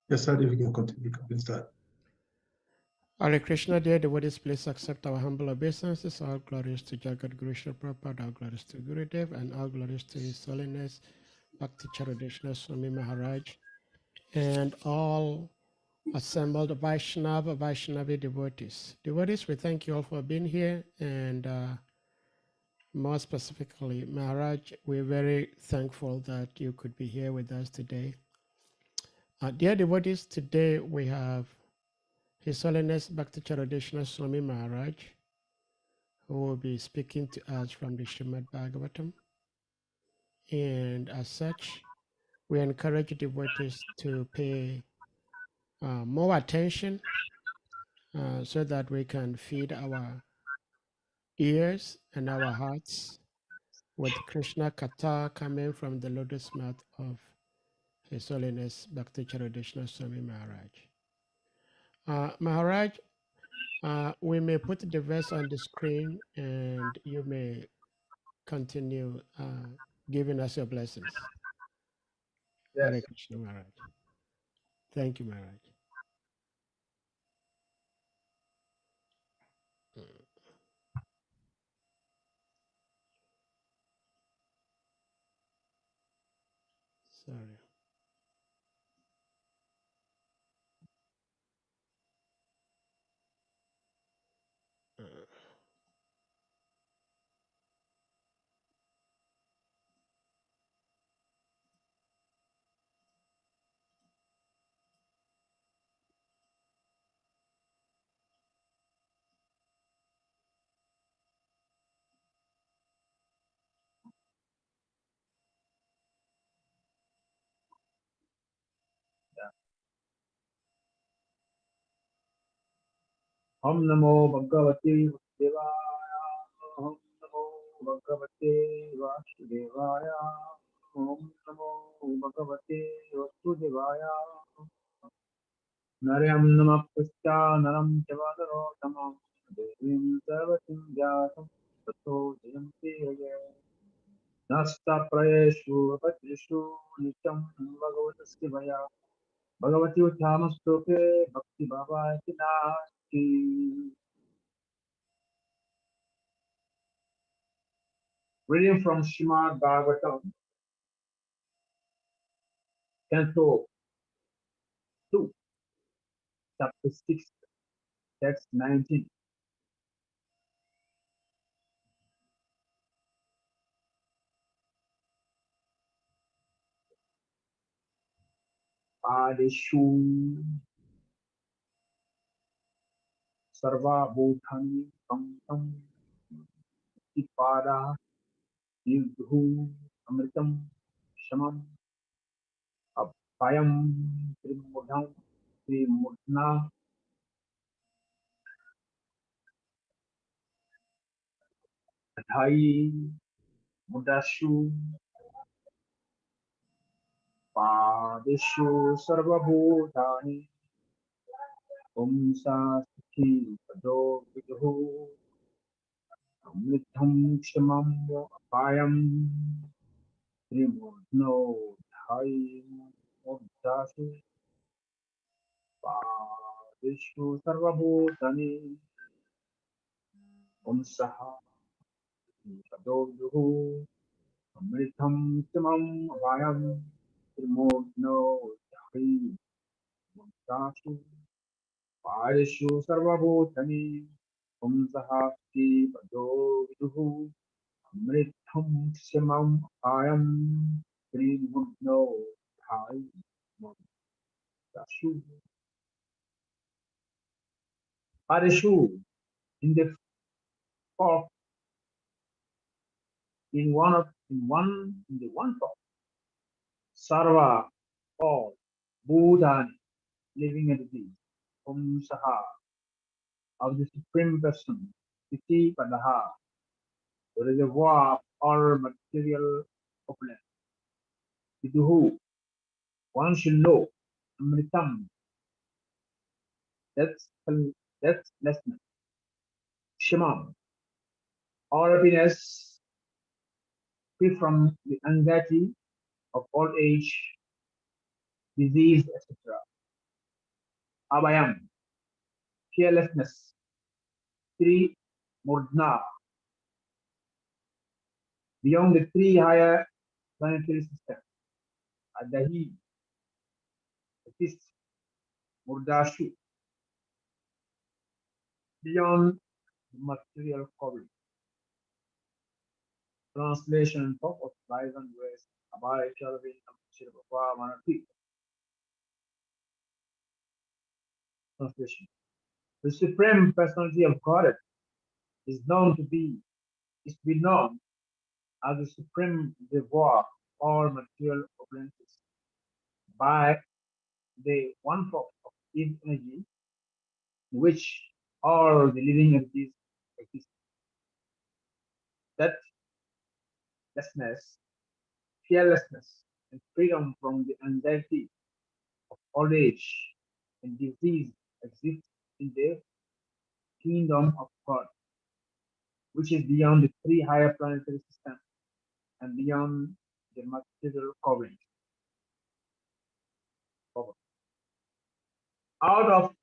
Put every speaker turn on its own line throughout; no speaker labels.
Yes, sir, if you can continue, please start.
Hare Krishna, dear devotees, please accept our humble obeisances. All glories to Jagat Guru Shri Prabhupada, all glories to Gurudev, and all glories to His Holiness Bhakti CARUDESNA Swami Maharaj, and all assembled Vaishnavi devotees. Devotees, we thank you all for being here, and more specifically, Maharaj, we're very thankful that you could be here with us today. Dear devotees, today we have His Holiness Bhakti CARUDESNA Swami Maharaj, who will be speaking to us from the SRIMAD BHAGAVATAM. And as such, we encourage devotees to pay more attention so that we can feed our ears and our hearts with Krishna Katha coming from the lotus mouth of His Holiness Bhakti Charadeshna Swami Maharaj. Maharaj, we may put the verse on the screen and you may continue giving us your blessings. Hare
Yes.
Krishna Maharaj. Thank you, Maharaj. Sorry.
Om Namo Bhagavate Vasudevaya. Om Namo Bhagavate Vasudevaya. Om Namo Bhagavate Vasudevaya. Naryam Namakrishna Naram Chavadaro Devim Sarvatim Vyasam Tato Jayanti Haya. Nasta Prayeshu Vatishu Nityam Bhagavatasya Vaya. Bhagavati Uttamastoke Bhakti Bhava Ki. Reading from Srimad Bhagavatam, Canto 2, Chapter 6, Text 19. Adeshu Sarva Bhutani Kamtam Ipada Yudhu Amritam Shamam Apayam Trimudham Trimudna Adhai Mudashu Padeshu Sarva Bhutani Umsa Sukhi Pado Vidhu Amritham Kshamam Apayam Trimurno Dhai Muddasu Padeshu Sarvabhutani Umsaha Padovyuhu Amritham Kshamam Apayam Trimurno Dhai Muddasu Padeshu Sarvabhutani Umsaha Padovyuhu Amritham Kshamam Apayam Trimurno Dhai Muddasu Parishu in the form in the one form. Sarva all Bhutani living entities. Om Saha of the Supreme Person. Iti Padaha the reservoir of all material opulence. Viduhu one should know. Amritam that's deathlessness. Shimam all happiness free from the anxiety of old age, disease, etc. Abhayam, fearlessness. 3. Murdna, beyond the 3 higher planetary systems. Adahi, the 5th, Murdashu, beyond the material covering. Translation and purpose lies and ways. Abhay Charavin Shirvapa Manati. Translation. The Supreme Personality of Godhead is to be known as the supreme reservoir of all material opulences by the one form of Eve energy in which all the living entities exist. That lessness, fearlessness, and freedom from the anxiety of old age and disease exist in the kingdom of God, which is beyond the 3 higher planetary systems and beyond the material covering. Out of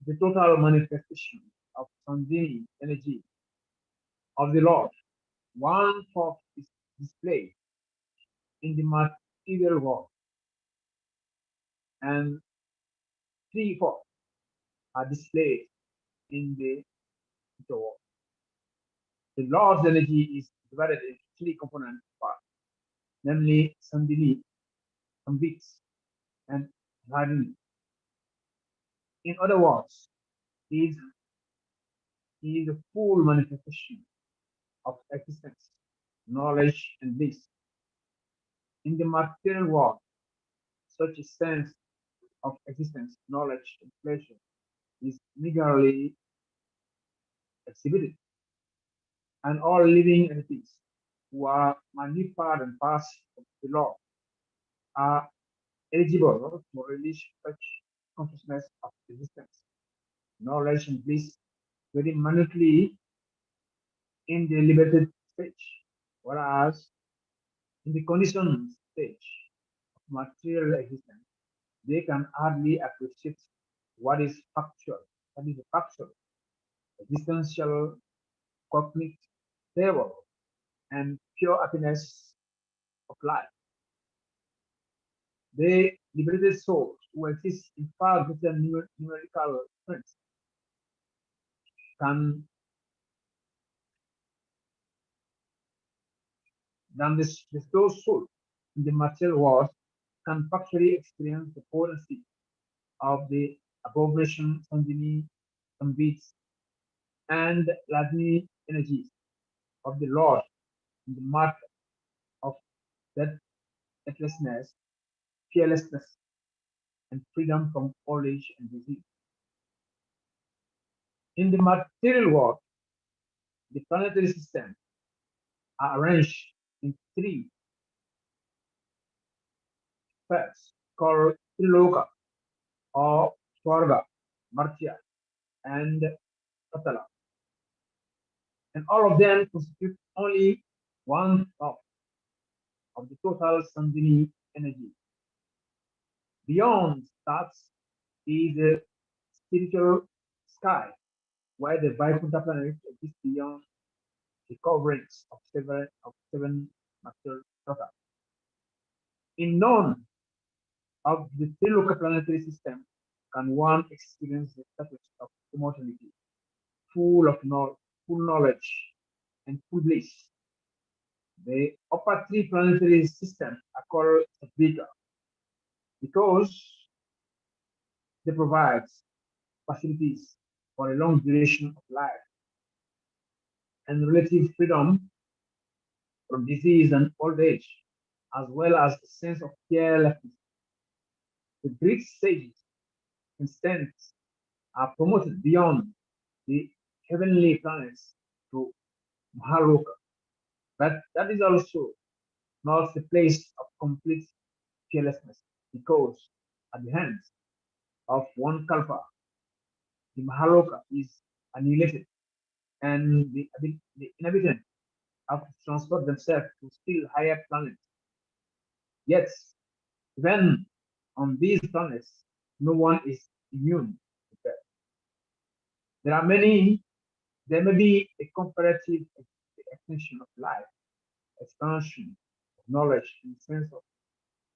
the total manifestation of Sanjini energy of the Lord, one fourth is displayed in the material world, and 3/4 are displayed in the spiritual world. The Lord's energy is divided into 3 component parts, namely Sandini, Sambits, and Dharani. In other words, he is the full manifestation of existence, knowledge, and bliss. In the material world, such a sense of existence, knowledge, and pleasure is meagerly exhibited, and all living entities who are magnified and past of the Lord are eligible to release such consciousness of existence, knowledge, and bliss very minutely in the liberated stage, whereas in the conditioned stage of material existence, they can hardly appreciate what is factual, what is the factual, existential, cosmic level, and pure happiness of life. The liberated souls who exist in far greater numerical strength can than those souls in the material world can factually experience the potency of the above mentioned Sanjini, Sambits, and Ladni energies of the Lord in the mark of deathlessness, fearlessness, and freedom from old age and disease. In the material world, the planetary systems are arranged in 3 spheres called Triloka or Swarga, Martya, and Patala, and all of them constitute only one of the total Sandhini energy. Beyond that is the spiritual sky, where the Vaikuntha planet exists beyond the coverings of seven material strata. In none of the 3 local planetary systems can one experience the status of immortality, full knowledge, and full bliss. The upper 3 planetary systems are called Satvika because they provide facilities for a long duration of life and relative freedom from disease and old age, as well as a sense of carelessness. The Greek sages and saints are promoted beyond the heavenly planets to Mahaloka, but that is also not the place of complete fearlessness, because at the hands of one Kalpa, the Mahaloka is annihilated, and the inhabitants have to transfer themselves to still higher planets. Yet, even on these planets, no one is immune to death. There may be a comparative extension of life, expansion of knowledge in the sense of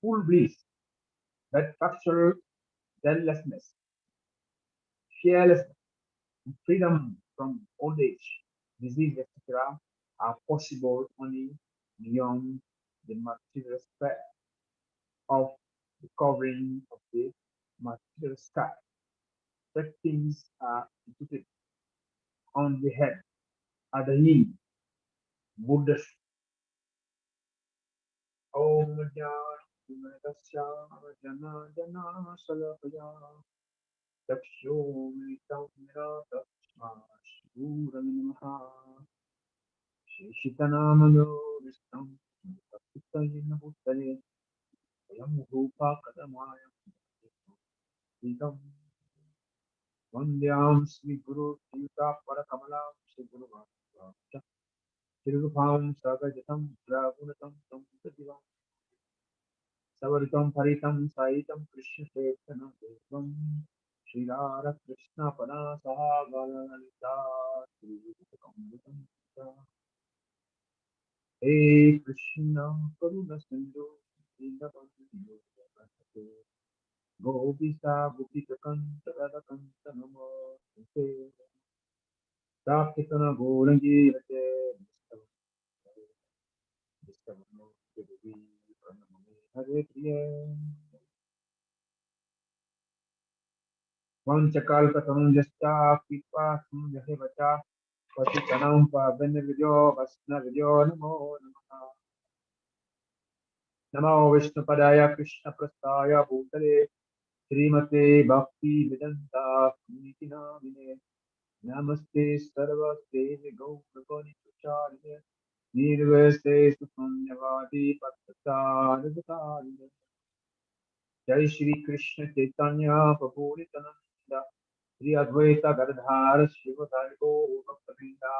full bliss, but factual deathlessness, fearlessness, and freedom from old age, disease, etc., are possible only beyond the material sphere of the covering of the material sky. Such things are instituted on the head, at the knee, Buddhist. Om Jnana Jana Jana Salakaya Taksho Militam Mirata Shuramaha Shishitanamano Vistam Tapitayin Hutale Yam Rupa Kadamaya Vidam Vandyam Sri Guru Yuta Parakamala Sri Guru Bhakta Tirupam Sagajatam Dragunatam Sampadivam Savaritam Paritam Saitam Krishna Chaitanya Devam Sri Radha Krishna Pada Sahagalita Sri Vikamritam Hey Krishna Karuna Sindhu Dinabandhu Gopisa Gopika Kanta Radha Kanta Namo Sakitana Gorangi Rate Hare Priya Vanchakalpatam Jasta Pipa Sundhavacha Patitanam Pavanavyo Vasnavyo Namo Namaha Namo Vishnupadaya Krishna Prastaya Bhutale Srimate Bhakti Vedanta Niti Namine Namaste Sarvaste Gaurapani Pracharya Nirvaste Sufanyavadi Pattasarvatarya Jai Shri Krishna Chaitanya Prabhu Nityananda Sri Advaita Gadadhara Shivadari Bhaktavinda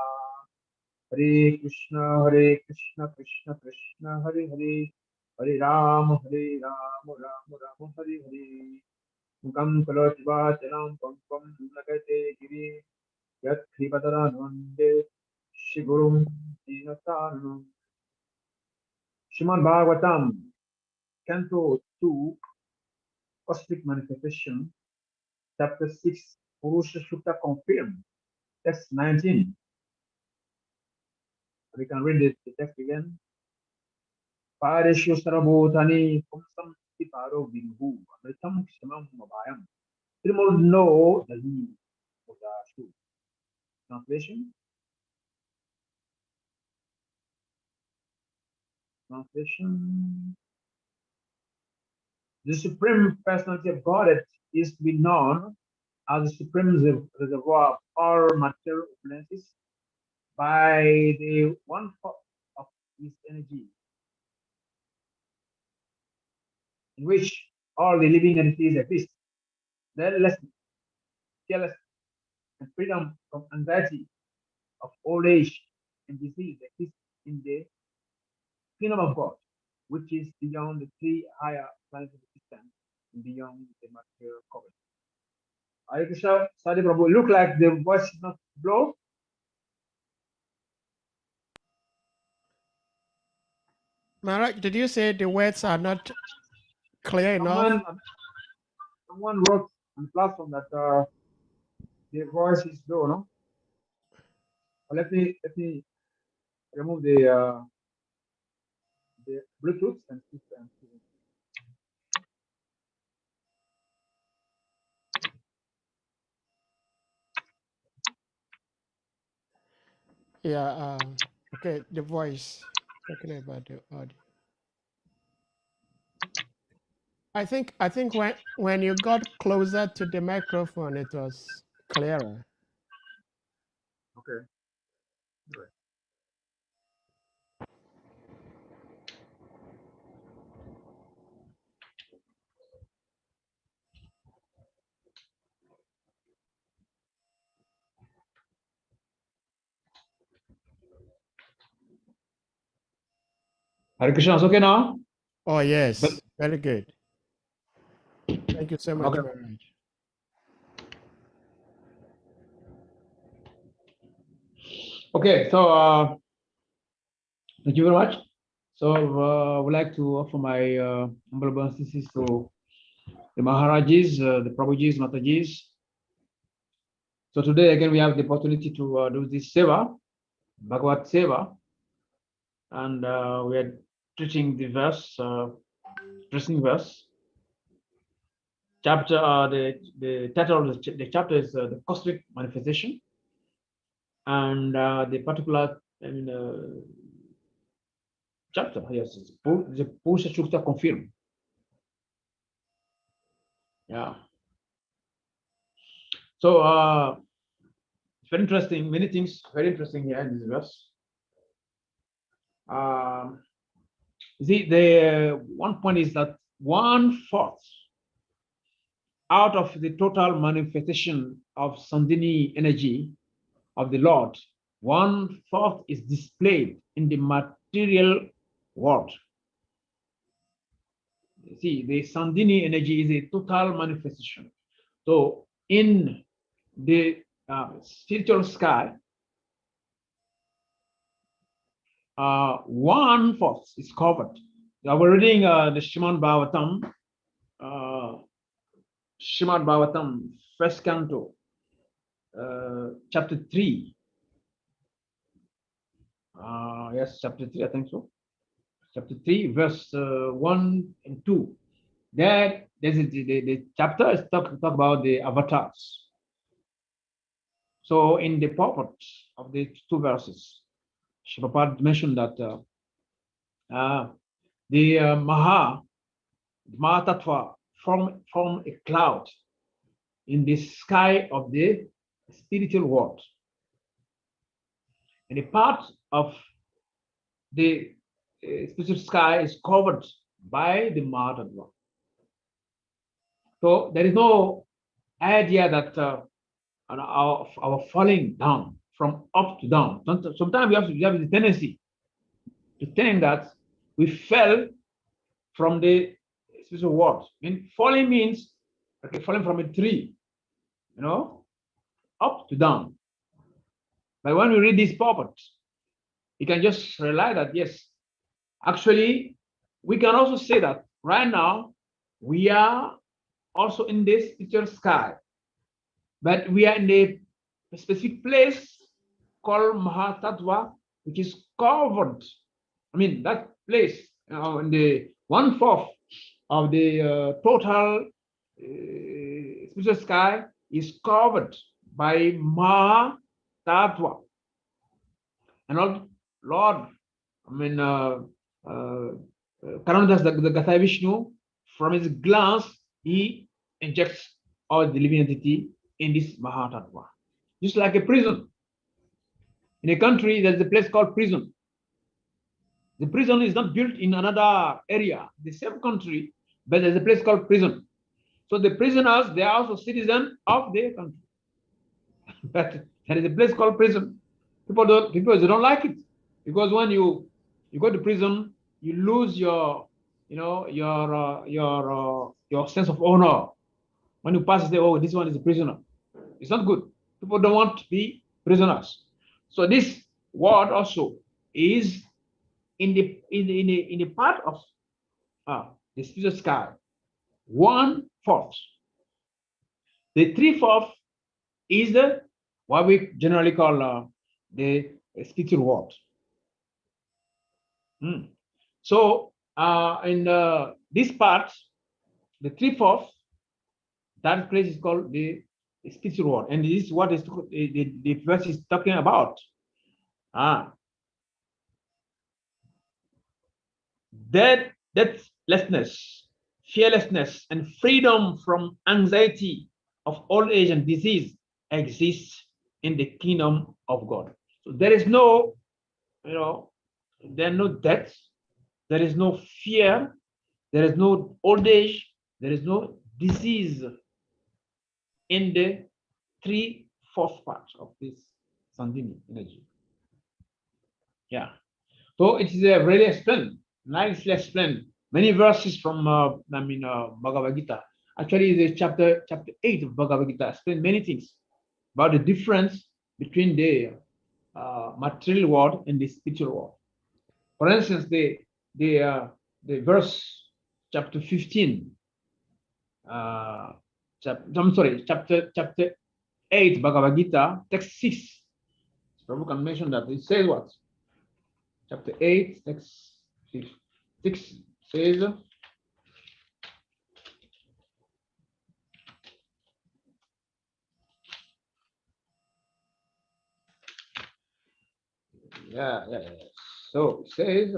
Hare Krishna Krishna Krishna Hare Hare Hare Ram Ram Ram Hare Hare Mukam Kaloti Vachalam Pampam Nagate Giri Yat Kripatara Nande Shigurum Dinatanam Srimad Bhagavatam Canto 2 Cosmic Manifestation Chapter 6 Purusha Sutta confirmed Text 19. We can read the text again. Pareshu Sarabhutani Pumsam Paro Vinhu Amritam Shamam Mabhayam Trimurno Dali Udashu. Translation. The Supreme Personality of Godhead is to be known as the Supreme Reservoir of all material opulences by the one-fourth of His energy, in which all the living entities exist. Deathlessness, fearlessness, and freedom from anxiety of old age and disease exist in the kingdom of God, which is beyond the three higher planetary systems and beyond the material covenant. Hare Krishna, Sadi Prabhu, look like the voice is not blow.
Maharaj, did you say the words are not clear enough?
Someone wrote on the platform that the voice is low, no? Let me remove the Bluetooth and system.
Yeah, okay, the voice. Talking about the audio. I think when you got closer to the microphone, it was clearer.
Okay. Right. Hare Krishna, it's okay now?
Oh yes, very good. Thank you so much,
Okay.
Maharaj.
Okay, so thank you very much. So I would like to offer my humble obeisances to the Maharajis, the Prabhujis, Matajis. So today again we have the opportunity to do this seva, Bhagavat Seva, and we are teaching the verse, interesting verse. Chapter, the title of the chapter is the cosmic manifestation, and the particular chapter, yes, it's the Purusha Sukta confirmed. Yeah. So it's very interesting, many things very interesting here in this verse. You see, the one point is that 1/4 out of the total manifestation of Sandhini energy of the Lord, 1/4 is displayed in the material world. You see, the Sandhini energy is a total manifestation. So in the spiritual sky, 1/4 is covered. Now we're reading the Srimad Bhagavatam, first canto, chapter 3. Yes, chapter 3, I think so. Chapter 3, verse 1 and 2. There's the chapter is talk about the avatars. So in the purport of the two verses, Prabhupada mentioned that the Mahatattva form a cloud in the sky of the spiritual world. And a part of the spiritual sky is covered by the Mahatattva. So there is no idea that our falling down from up to down. Sometimes we have the tendency to think that we fell from the spiritual world. I mean, falling means okay, falling from a tree, up to down. But when we read this purport, you can just realize that yes, actually, we can also say that right now we are also in this spiritual sky, but we are in a specific place called Mahatattva, which is covered. I mean, that place in the 1/4 of the total spiritual sky is covered by Mahatattva. And Lord, Karudenas, the Gathai Vishnu, from his glance, he injects all the living entity in this Mahatattva. Just like a prison. In a country, there's a place called prison. The prison is not built in another area, the same country, but there's a place called prison. So the prisoners, they are also citizens of their country. But there is a place called prison. People don't like it, because when you go to prison, you lose your sense of honor. When you pass, say, oh, this one is a prisoner. It's not good. People don't want to be prisoners. So this word also is in the part of the spiritual sky, 1/4. The 3/4 is the what we generally call the spiritual world. So in this part, the 3/4, that place is called the spiritual world, and this is what is the verse is talking about. Deathlessness, fearlessness, and freedom from anxiety of old age and disease exists in the kingdom of God. So there is no, there is no death, there is no fear, there is no old age, there is no disease in the 3/4 part of this Sandhini energy. Yeah. So it is really explained, nicely explained. Many verses from Bhagavad Gita Actually, the chapter 8 of Bhagavad Gita explains many things about the difference between the material world and the spiritual world. For instance, the verse chapter 15. I'm sorry, chapter 8 Bhagavad Gita, text 6. Prabhu can mention that. It says what? Chapter 8, text 6 says, yeah. So it says,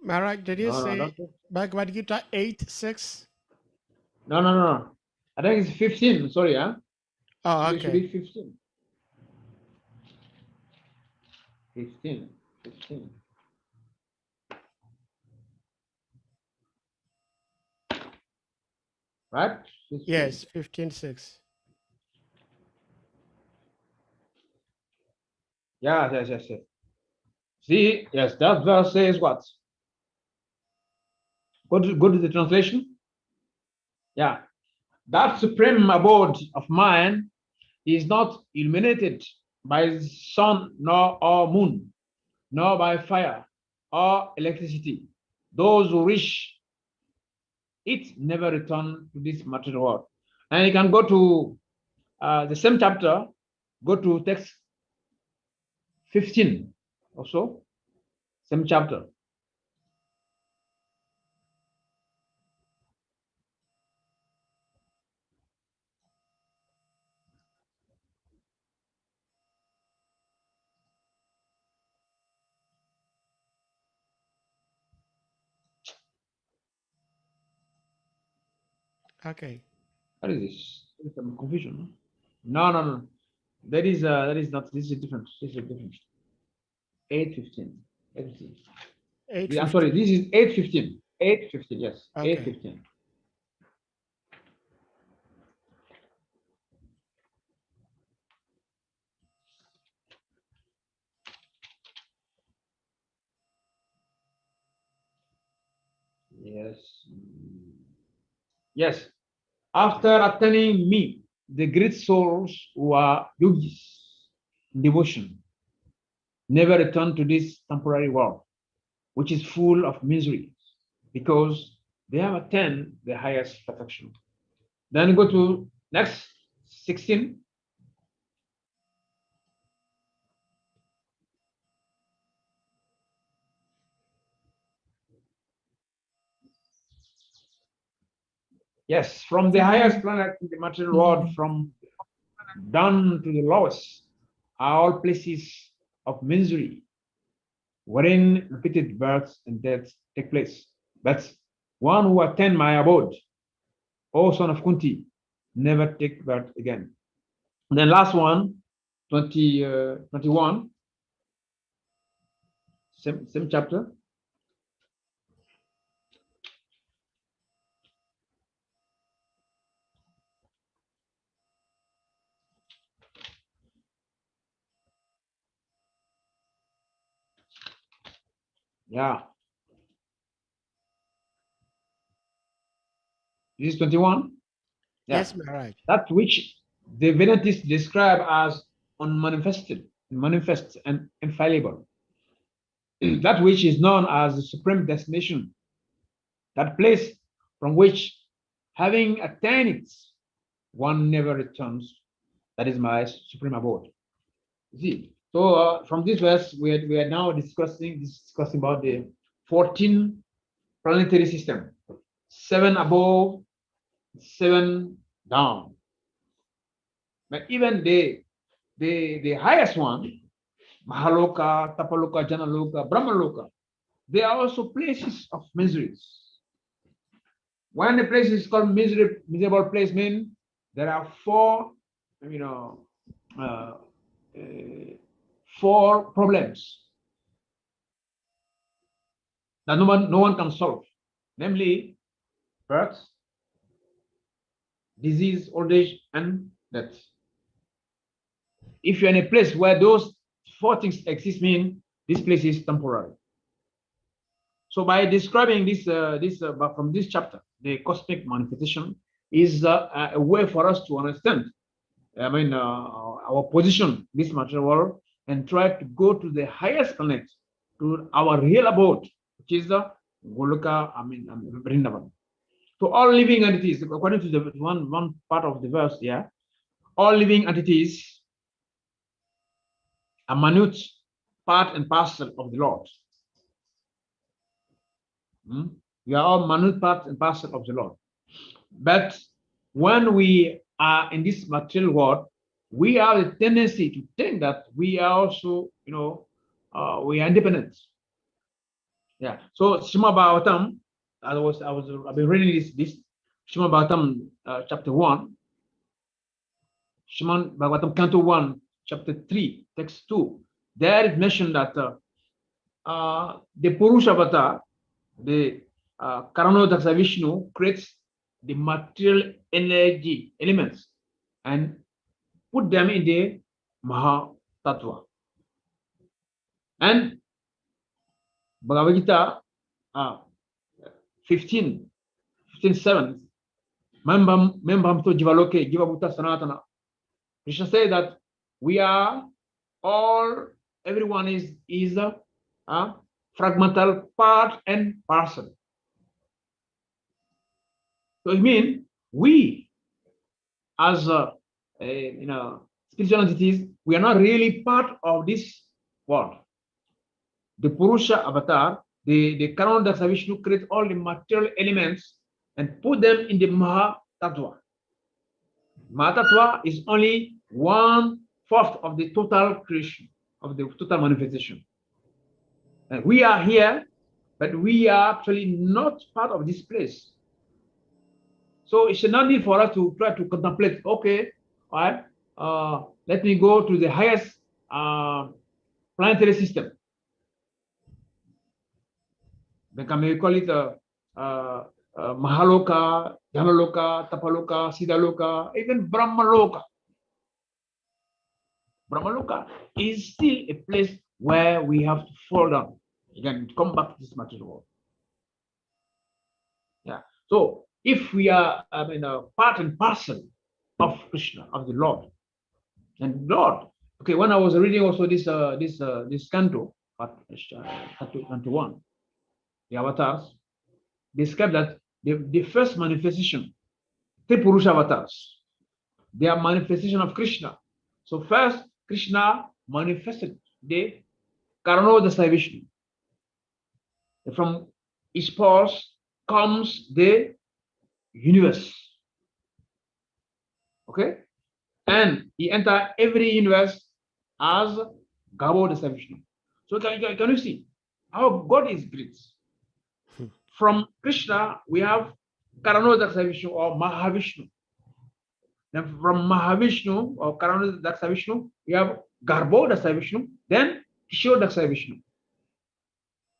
Maharaj, did you say
no,
Bhagavad Gita 8:6?
no. I think it's 15. Sorry, huh?
Oh,
It should
okay.
be 15. 15. Right? 15.
Yes, 15:6.
Yes. See, yes, that verse says what? Go to the translation. Yeah. That supreme abode of mind is not illuminated by sun nor or moon, nor by fire or electricity. Those who reach it never return to this material world. And you can go to the same chapter, go to text 15 also, same chapter.
Okay.
What is this? There's some confusion. No. That is not. This is different. 8:15. 8:15. I'm sorry.
8:15.
This is 8:15. 8:15. Yes.
Okay.
8:15. Yes. Yes. After attaining me, the great souls who are yogis, devotion, never return to this temporary world, which is full of misery, because they have attained the highest perfection. Then go to next 16. Yes, from the highest planet in the material world, from down to the lowest, are all places of misery, wherein repeated births and deaths take place. But one who attend my abode, O son of Kunti, never take birth again. And then last one, 21, same chapter. Yeah. This is 21. Yeah.
Yes, Maharaj.
That which the Vedantists describe as unmanifested, manifest, and infallible. That which is known as the supreme destination, that place from which, having attained it, one never returns. That is my supreme abode. See, so from this verse, we are now discussing about the 14 planetary system, 7 above, 7 down. But even the highest one, Mahaloka, Tapaloka, Janaloka, Brahmaloka, they are also places of miseries. When a place is called miserable place, means there are 4, uh, 4 problems that no one can solve, namely birth, disease, old age, and death. if you're in a place where those four things exist, mean this place is temporary. So by describing this, from this chapter, the cosmic manifestation is a way for us to understand, I mean, our position, this material world, and try to go to the highest planet, to our real abode, which is the Goloka, Vrindavan. So all living entities, according to the one part of the verse here, all living entities are minute part and parcel of the Lord. We are all minute part and parcel of the Lord. But when we are in this material world, we have a tendency to think that we are also, we are independent. Yeah. So Srimad Bhagavatam, I've been reading this Srimad Bhagavatam chapter 1, Srimad Bhagavatam Canto 1, chapter 3, text 2. There it mentioned that the Purusha Avatar, the KRSNA Vishnu, creates the material energy elements and put them in the Mahatattva. And Bhagavad Gita 15:7, Membam to Jivaloke, Jivabhuta Sanatana. Krishna say that we are all, everyone is a fragmental part and parcel. So it means we, as spiritual entities, we are not really part of this world. The Purusha Avatar, the KRSNA Vishnu, create all the material elements and put them in the Mahatattva. Mahatattva is only 1/4 of the total creation, of the total manifestation. And we are here, but we are actually not part of this place. So it should not be for us to try to contemplate, okay, all right, let me go to the highest planetary system. Then we call it Mahaloka, Dhanaloka, Tapaloka, Siddhaloka, even Brahmaloka. Brahmaloka is still a place where we have to fall down. Again, come back to this material world. Yeah. So if we are part and parcel of Krishna, of the Lord, and Lord, okay, when I was reading also this canto, canto 1, the avatars describe that the first manifestation, the Purusha avatars, they are manifestation of Krishna. So first, Krishna manifested the KRSNA Vishnu. From his pulse comes the universe. Okay? And he entered every universe as Garbhodesa Vishnu. So can you see how God is great? From Krishna, we have KRSNA Vishnu or Mahavishnu. Then from Mahavishnu or KRSNA Vishnu, we have Garbhodesa Vishnu, then Kishodasa Vishnu.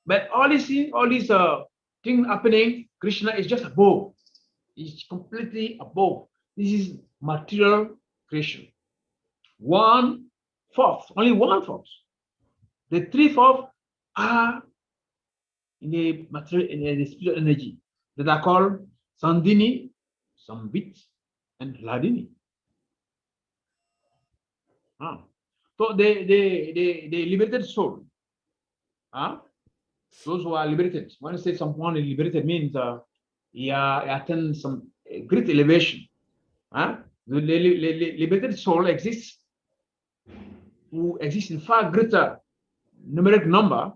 But all these things happening, Krishna is just above. He's completely above. This is material creation. 1/4, only 1/4. The 3/4 are in the material, in the spiritual energy that are called Sandini, Sambit, and Hladini. So the liberated soul, those who are liberated. When I say someone is liberated, means he attains some great elevation. The liberated soul exists, who exists in far greater numeric number.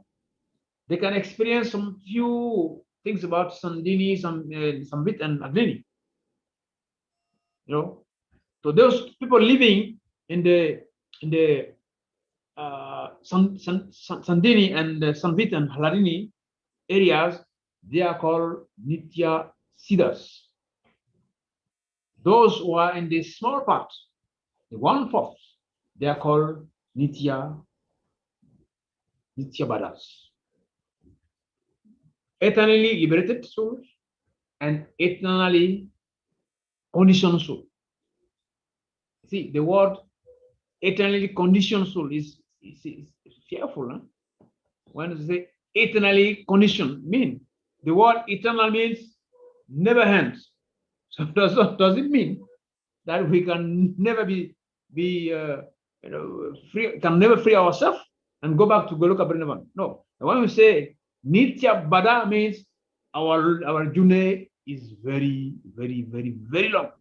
They can experience some few things about Sandini, Sambit, and Agni. So those people living in the Sandini and Sambit and Hladini areas, they are called Nitya Siddhas. Those who are in the small part, the 1/4, they are called Nitya Badas. Eternally liberated souls and eternally conditioned souls. See, the word eternally conditioned soul is fearful. Huh? When you say eternally conditioned, mean the word eternal means never ends. So does it mean that we can never be free, can never free ourselves and go back to Goloka Brindavan? No. When we say Nitya Bada means our journey is very, very, very, very long,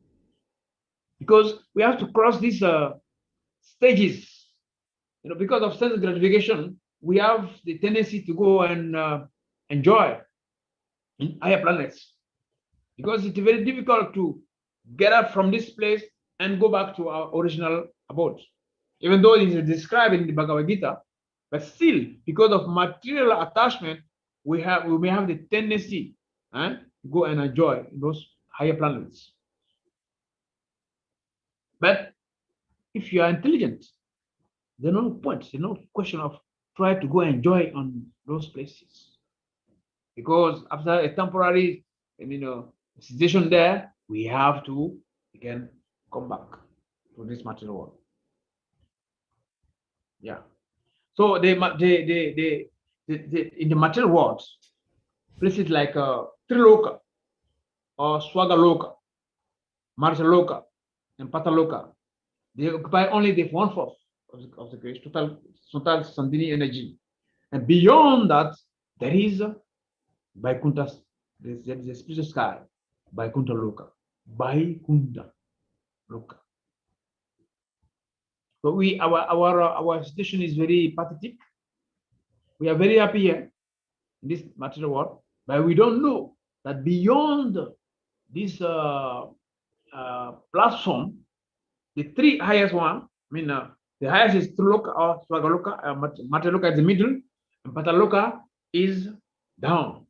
because we have to cross these stages. Because of sense gratification, we have the tendency to go and enjoy in higher planets, because it's very difficult to get up from this place and go back to our original abode, even though it is described in the Bhagavad Gita. But still, because of material attachment, we may have the tendency to go and enjoy those higher planets. But if you are intelligent, there's no point, there's no question of try to go enjoy on those places, because after a temporary, situation there, we have to again come back to this material world. Yeah. So in the material world, places like Triloka or Swagaloka, Marshaloka, and Pataloka, they occupy only the 1/4 of the creation, total Sandhini energy. And beyond that, there is Vaikuntha, there's a spiritual sky, Vaikuntha Loka, Vaikuntha Loka. So our situation is very pathetic. We are very happy here in this material world, but we don't know that beyond this platform, the three highest one, the highest is Triloka or Swagaloka, Mataloka is the middle, and Pataloka is down.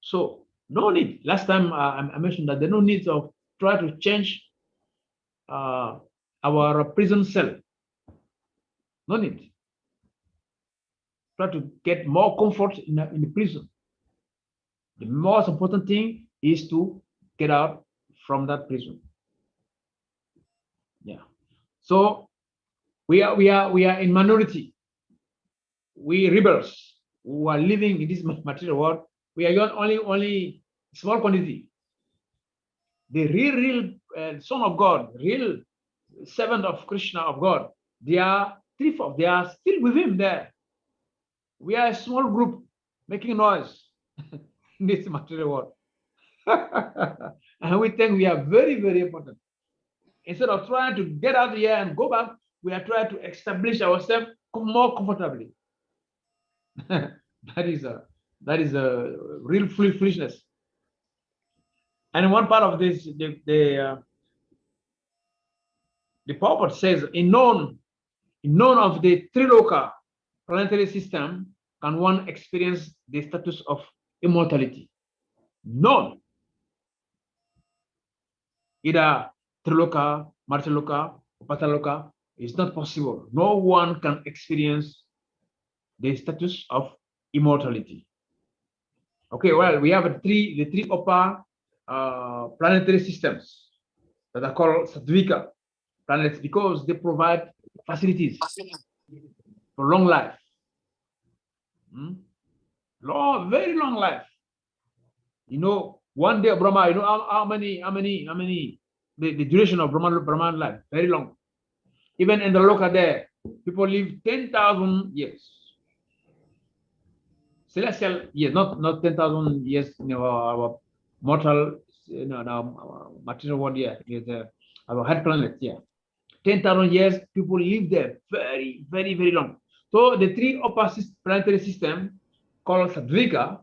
So no need. Last time I mentioned that there's no need of try to change our prison cell. No need. Try to get more comfort in the prison. The most important thing is to get out from that prison. Yeah. So we are in minority. We rebels who are living in this material world. We are only small quantity. The real son of God, real servant of Krishna, of God, they are 3/4. They are still with him there. We are a small group making noise in this material world. And we think we are very, very important. Instead of trying to get out here and go back, we are trying to establish ourselves more comfortably. That is a real foolishness. And in one part of this, the Prabhupada says, in none of the Triloka planetary system can one experience the status of immortality. None. Either Triloka, Martaloka, or Pataloka is not possible. No one can experience the status of immortality. Okay, well, we have the three upper planetary systems that are called Sattvika planets, because they provide facilities for long life. Very long life. One day of Brahma, how many the duration of Brahman life, very long. Even in the Loka there, people live 10,000 years. Celestial years, not 10,000 years, our mortal, material world here, our head planet here. 10,000 years, people live there very, very, very long. So the three upper planetary system called Sattvika,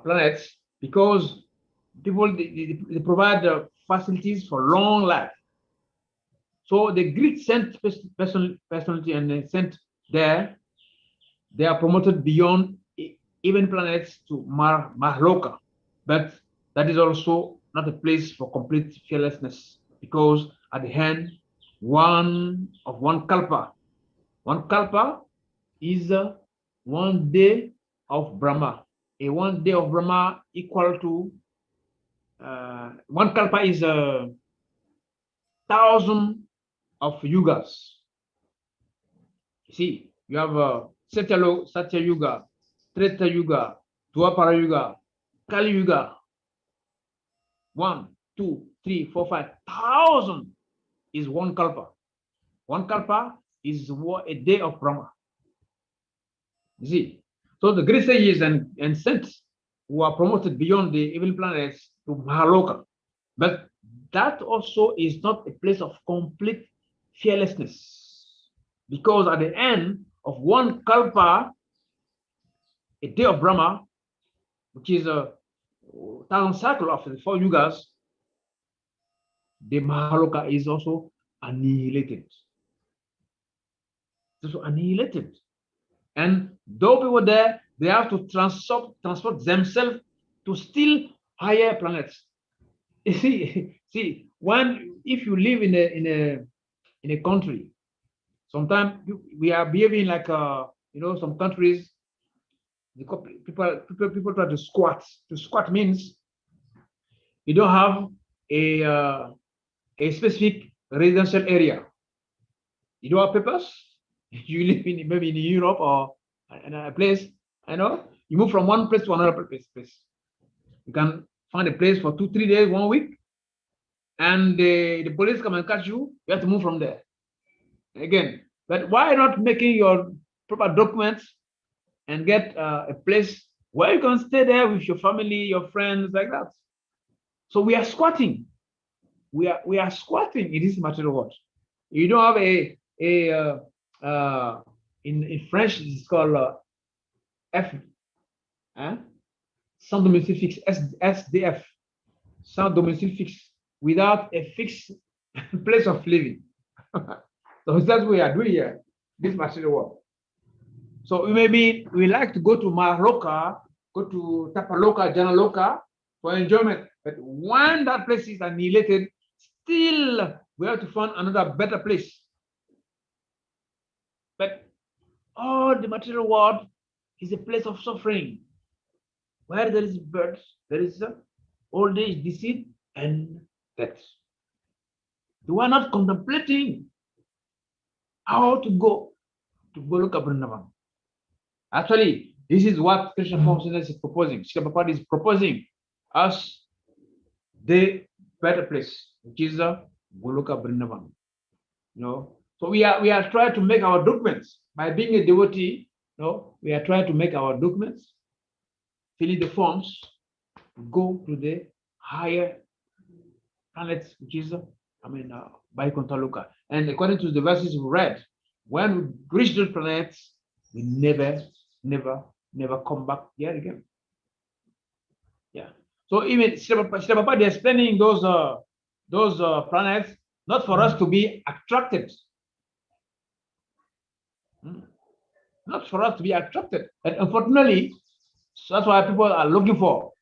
planets, because people they provide facilities for long life. So the Greek sent personality and they sent there, they are promoted beyond even planets to Mahaloka, but that is also not a place for complete fearlessness, because at the end, one kalpa is 1 day of Brahma. A 1 day of Brahma equal to 1 kalpa is thousands of yugas. You see, you have Satya Yuga, Treta Yuga, Dwapara Yuga, Kali Yuga. 1, 2, 3, 4, 5,000 is one kalpa. One kalpa is a day of Brahma. You see, so the great sages and saints who are promoted beyond the even planets to Mahaloka. But that also is not a place of complete fearlessness. Because at the end of one kalpa, a day of Brahma, which is a 1,000 cycle of the 4 yugas, the Mahaloka is also annihilated. It's also annihilated. And though people there, they have to transport themselves to still higher planets. You see, if you live in a country, sometimes we are behaving like some countries. People try to squat. To squat means you don't have a specific residential area. You don't have papers. You live maybe in Europe or in a place. You move from one place to another place. You can find a place for 2-3 days, 1 week, and the police come and catch you. You have to move from there again. But why not making your proper documents and get a place where you can stay there with your family, your friends, like that? So we are squatting. We are squatting in this material world. You don't have in French it's called F, sans domicile fixe, SDF, sans domicile fixe, without a fixed place of living. So that's what we are doing here, this material world. So we like to go to Mahaloka, go to Tapaloka, Janaloka for enjoyment. But when that place is annihilated, still we have to find another better place. But all the material world is a place of suffering. Where there is birth, there is old age, disease, and death. You are not contemplating how to go to Goloka Vrindavan. Actually, this is what Krishna consciousness is proposing. Srila Prabhupada is proposing us the better place, which is Goloka Vrindavan. So we are trying to make our documents by being a devotee. We are trying to make our documents, filling the forms, go to the higher planets, which is Vaikuntha Loka. And according to the verses we read, when we reach those planets, we never come back here again. Yeah. So even Srila Prabhupada is explaining those planets not for us to be attracted. Not for us to be attracted. And unfortunately, that's why people are looking for.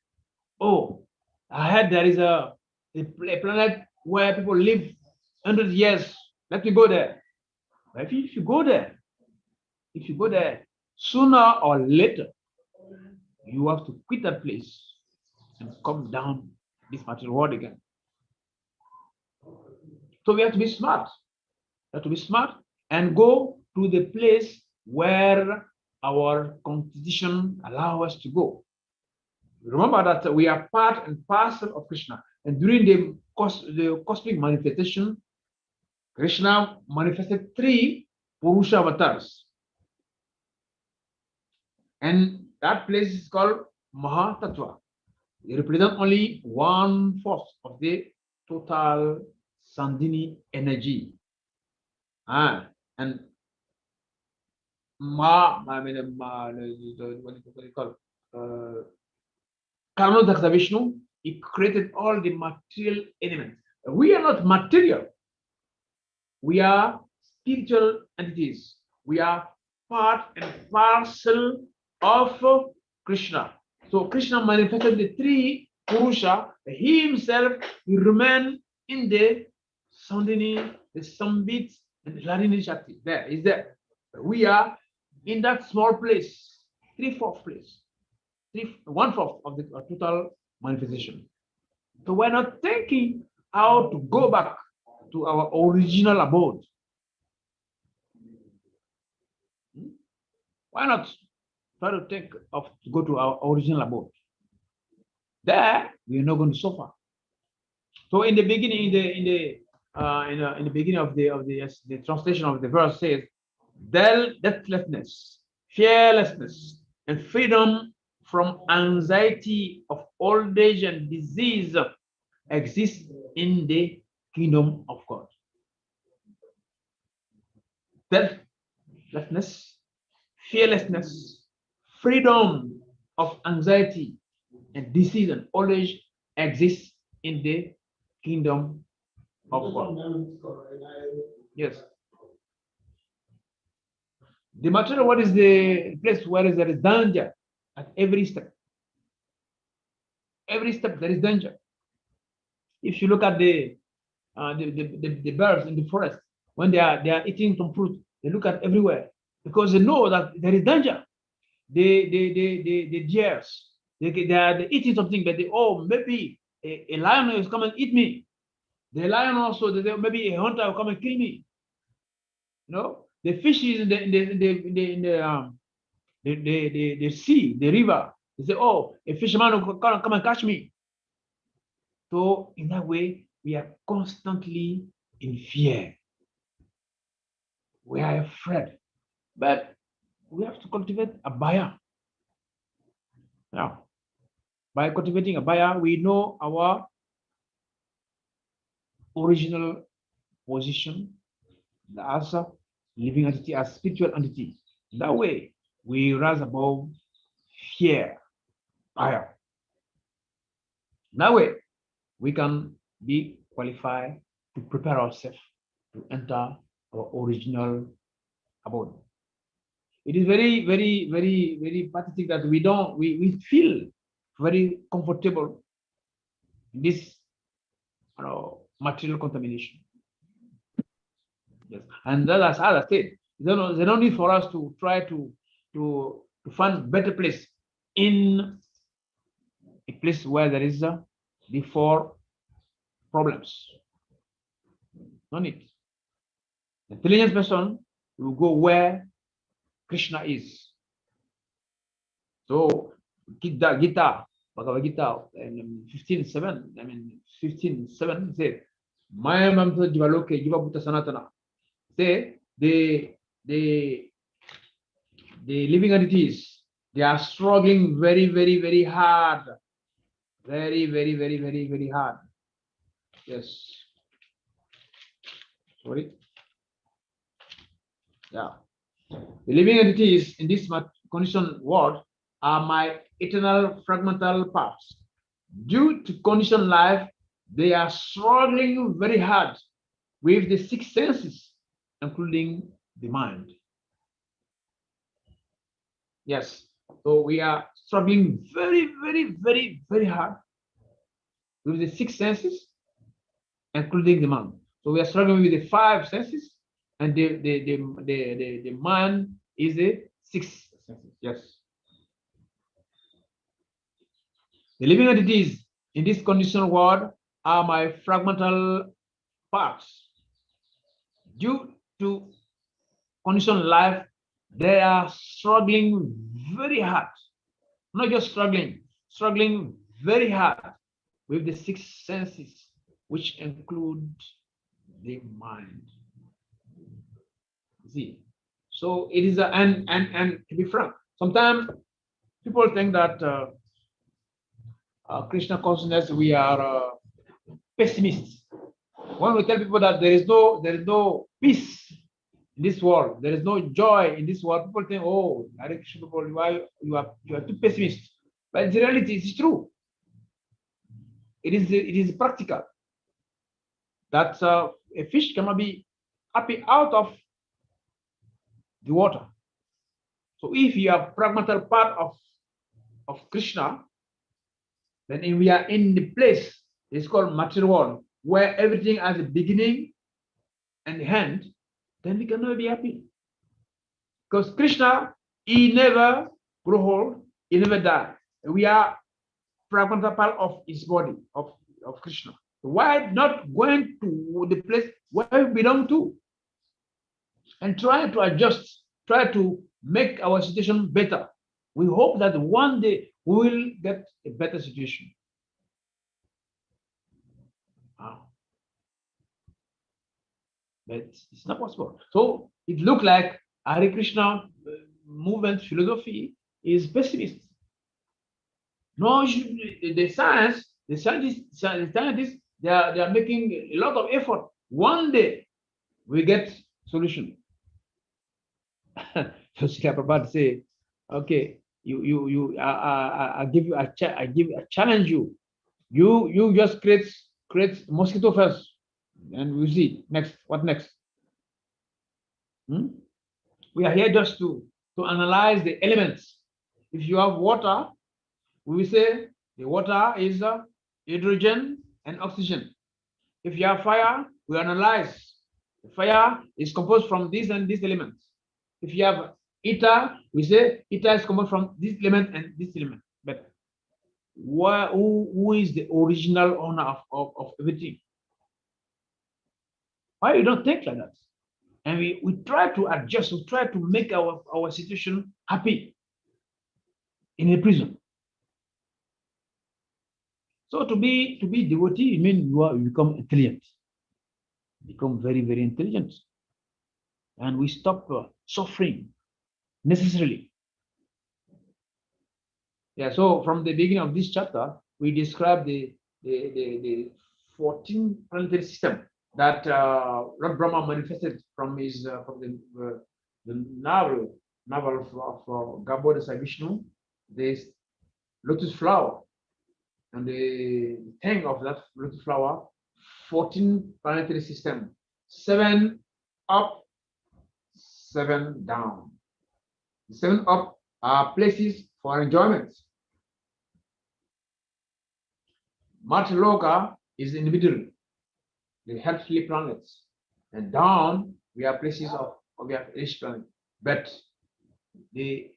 Oh, I heard there is a planet where people live 100 years. Let me go there. But if you go there, sooner or later, you have to quit that place and come down this material world again. So we have to be smart. We have to be smart and go to the place where our constitution allows us to go. Remember that we are part and parcel of Krishna. And during the cosmic manifestation, Krishna manifested 3 Purusha avatars. And that place is called Mahatattva. It represents only 1/4 of the total Sandhini energy. And what do you call Karunodaksa Vishnu, he created all the material elements. We are not material. We are spiritual entities. We are part and parcel of Krishna. So Krishna manifested the 3 Purusha. He himself will remain in the Sandhini, the Sambit, and the Hladini Shakti. There is there. We are in that small place, 3/4 place, 1/4 of the total manifestation. So we're not thinking how to go back to our original abode. Why not try to think of to go to our original abode? There we are not going to suffer. So in the beginning, in the beginning of the translation of the verse says, deathlessness, fearlessness, and freedom from anxiety of old age and disease exists in the kingdom of God. Deathlessness, fearlessness, freedom of anxiety and disease and old age exists in the kingdom of God. Yes. The material world is the place where there is danger at every step. Every step there is danger. If you look at the birds in the forest, when they are eating some fruit, they look at everywhere because they know that there is danger. The deers, they are eating something, but maybe a lion is coming and eat me. The lion also, maybe a hunter will come and kill me. You know, the fishes in the sea, the river, they say, oh, a fisherman will come and catch me. So in that way, we are constantly in fear. We are afraid. But we have to cultivate a buyer. Now, by cultivating a buyer, we know our original position as a living entity, as spiritual entity. That way, we rise above fear, buyer. That way, we can be qualified to prepare ourselves to enter our original abode. It is very, very, very, very pathetic that we feel very comfortable in this material contamination. Yes, and that, as I said, there's no need for us to try to find better place in a place where there is before problems. No need. The intelligent person will go where Krishna is. So Gita, Bhagavad-gita, 15:7, 15:7 says, Maya Mamsa Jivaloke Jiva Bhuta Sanatana. Say the living entities, they are struggling very, very, very hard. Very, very, very, very, very hard. Yes. Sorry. Yeah. The living entities in this conditioned world are my eternal fragmental parts. Due to conditioned life, they are struggling very hard with the six senses, including the mind. Yes. So we are struggling very, very, very, very hard with the six senses, including the mind. So we are struggling with the five senses, and the mind is the sixth senses. Yes. The living entities in this conditional world are my fragmental parts. Due to conditional life, they are struggling very hard. Not just struggling very hard with the six senses, which include the mind. See, so it is and to be frank, sometimes people think that Krishna consciousness, we are pessimists. When we tell people that there is no peace in this world, there is no joy in this world, people think, oh, Hare Krishna people, you are too pessimist. But in reality, it is true. It is practical that a fish cannot be happy out of the water. So if you are fragmental part of Krishna, then we are in the place, it's called material world, where everything has a beginning and end, then we can never be happy. Because Krishna, he never grow old, he never die. We are fragmental part of his body, of Krishna. Why not going to the place where we belong to and try to adjust, try to make our situation better? We hope that one day we will get a better situation. But it's not possible. So it looked like Hare Krishna movement philosophy is pessimist. No, the scientists, they are making a lot of effort. One day we get solution. So Prabhupada say, okay, I challenge you. You just create mosquito first, and we see next. What next? We are here just to analyze the elements. If you have water, we will say the water is hydrogen and oxygen. If you have fire, we analyze the fire is composed from these and these elements. If you have ether, we say ether is composed from this element and this element. But who is the original owner of everything? Why you don't think like that? And we try to adjust, we try to make our situation happy in a prison. So to be devotee, it means you become intelligent, become very, very intelligent, and we stop suffering necessarily. Yeah. So from the beginning of this chapter, we describe the 14 planetary system that Lord Brahma manifested from his the novel of Gabodesa Vishnu, this lotus flower. And the thing of that lotus flower, 14 planetary system, 7 up, 7 down. The 7 up are places for enjoyment. Mataloka is individual, the heavenly planets, and down we are places we have rich planet. But the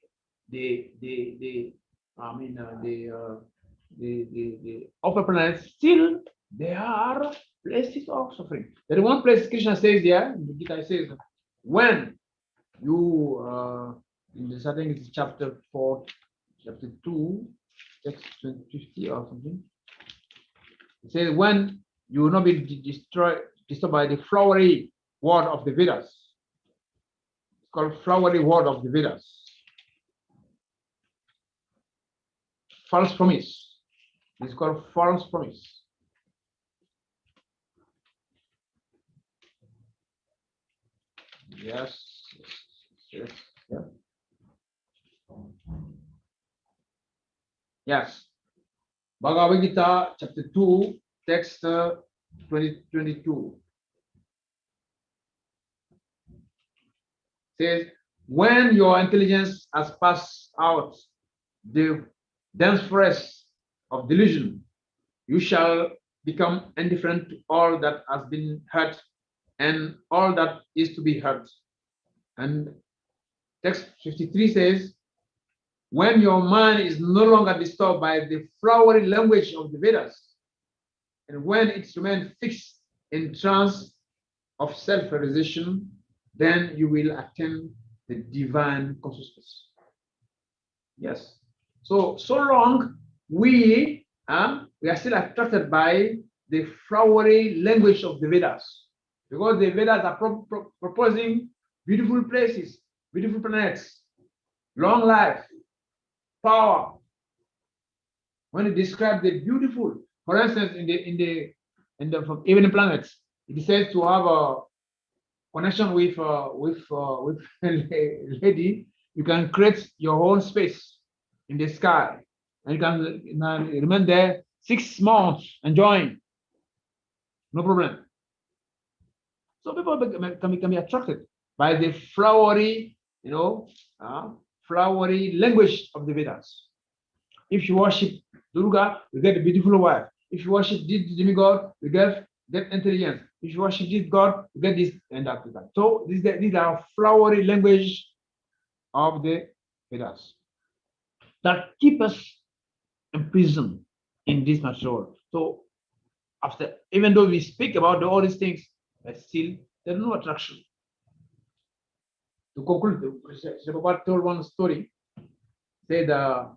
upper planets still they are places of suffering. There is one place Krishna says there, the Gita says, when you in this, I think it's chapter 4, chapter 2, text 50 or something. It says, when you will not be disturbed by the flowery word of the Vedas. It's called flowery word of the Vedas. False promise. It's called false promise. Yes. Yeah. Yes. Bhagavad Gita, chapter 2, text 22. Says, when your intelligence has passed out the dense forest of delusion, you shall become indifferent to all that has been heard and all that is to be heard. And text 53 says, when your mind is no longer disturbed by the flowery language of the Vedas, and when it remains fixed in trance of self-realization, then you will attain the divine consciousness. Yes. So long we are still attracted by the flowery language of the Vedas, because the Vedas are proposing beautiful places, beautiful planets, long life, power. When it describes the beautiful, for instance, in the even planets, it says to have a connection with a lady, you can create your own space in the sky, and you can remain there 6 months enjoying, no problem. So people can be attracted by the flowery, flowery language of the Vedas. If you worship Durga, you get a beautiful wife. If you worship this demigod, you get intelligence. If you worship this god, you get this and that. So these are flowery language of the Vedas that keep us imprisoned in this material world. So after, even though we speak about all these things, but still there's no attraction. To conclude, Prabhupada told one story. Said that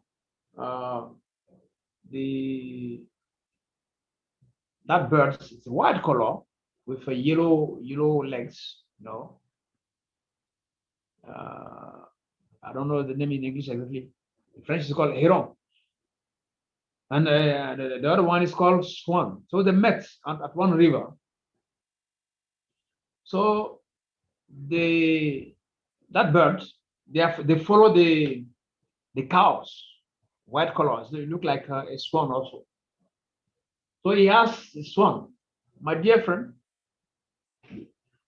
bird is a white color with a yellow legs. I don't know the name in English exactly. In French is called heron, and the other one is called swan. So they met at one river. So that bird, they follow the cows, white colors. They look like a swan also. So he asked the swan, "My dear friend,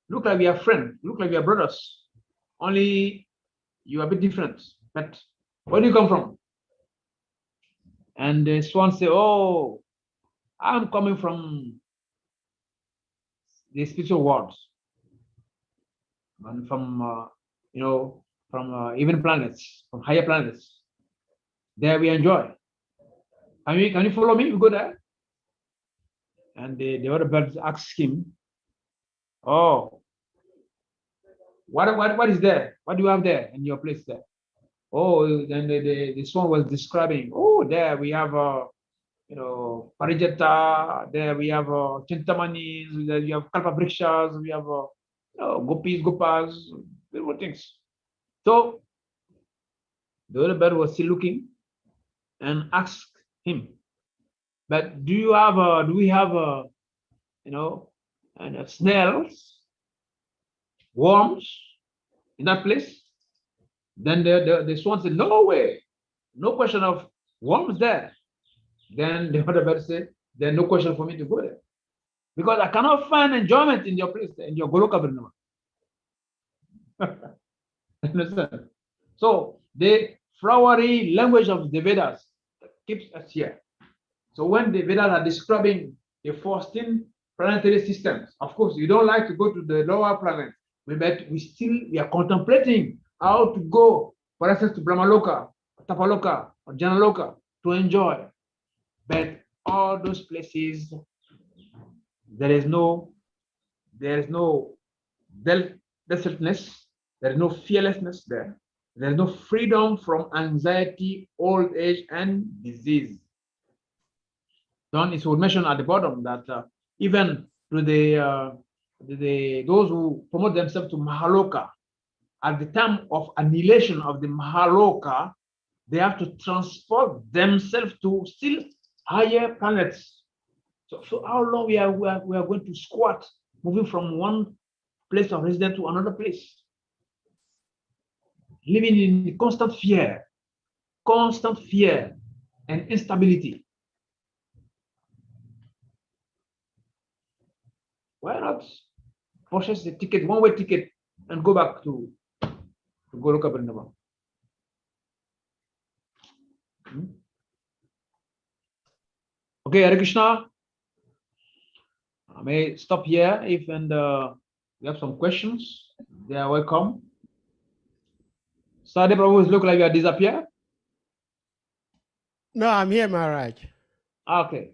look like we are friends, look like we are brothers. Only you are a bit different. But where do you come from?" And the swan said, "Oh, I'm coming from the spiritual world, and from even planets, from higher planets. There we enjoy. Can you follow me? We go there." And the other birds asked him, "Oh, what is there? What do you have there in your place there?" Oh, then the swan was describing. "Oh, there we have Parijata. There we have Chintamani. There we have Kalpavrikshas. We have Gopis, Gopas, different things." So the other bird was still looking and asked him, "But do we have snails, worms in that place?" Then the swan said, "No way, no question of worms there." Then the other bird said, "There's no question for me to go there, because I cannot find enjoyment in your place, in your Goloka Vrindava." Understand? So the flowery language of the Vedas keeps us here. So when the Vedas are describing the 14 planetary systems, of course, you don't like to go to the lower planet, but we are contemplating how to go, for instance, to Brahmaloka, Tapaloka, or Janaloka to enjoy. But all those places, there is no desertness, there is no fearlessness there. There is no freedom from anxiety, old age, and disease. Then it was mentioned at the bottom that even to those who promote themselves to Mahaloka, at the time of annihilation of the Mahaloka, they have to transport themselves to still higher planets. So how long we are going to squat, moving from one place of residence to another place, living in constant fear and instability? Why not purchase a ticket, one-way ticket, and go back to Goloka Vrindava? Okay, Hare Krishna. I may stop here if you have some questions. They are welcome. Sadhe Prabhu, look like you are disappeared.
No, I'm here, Maharaj.
Okay.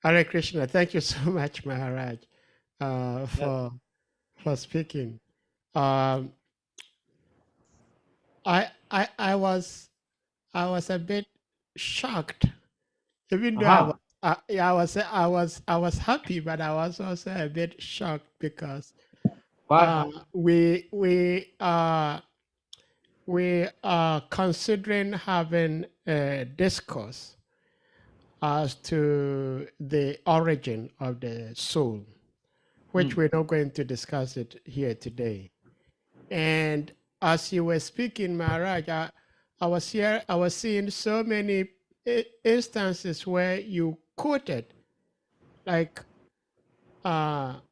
Hare Krishna. Thank you so much, Maharaj, for speaking. I was a bit shocked, even though I was happy, but I was also a bit shocked because we are considering having a discourse as to the origin of the soul, which we're not going to discuss it here today. And as you were speaking, Maharaj, I was seeing so many instances where you quoted, like the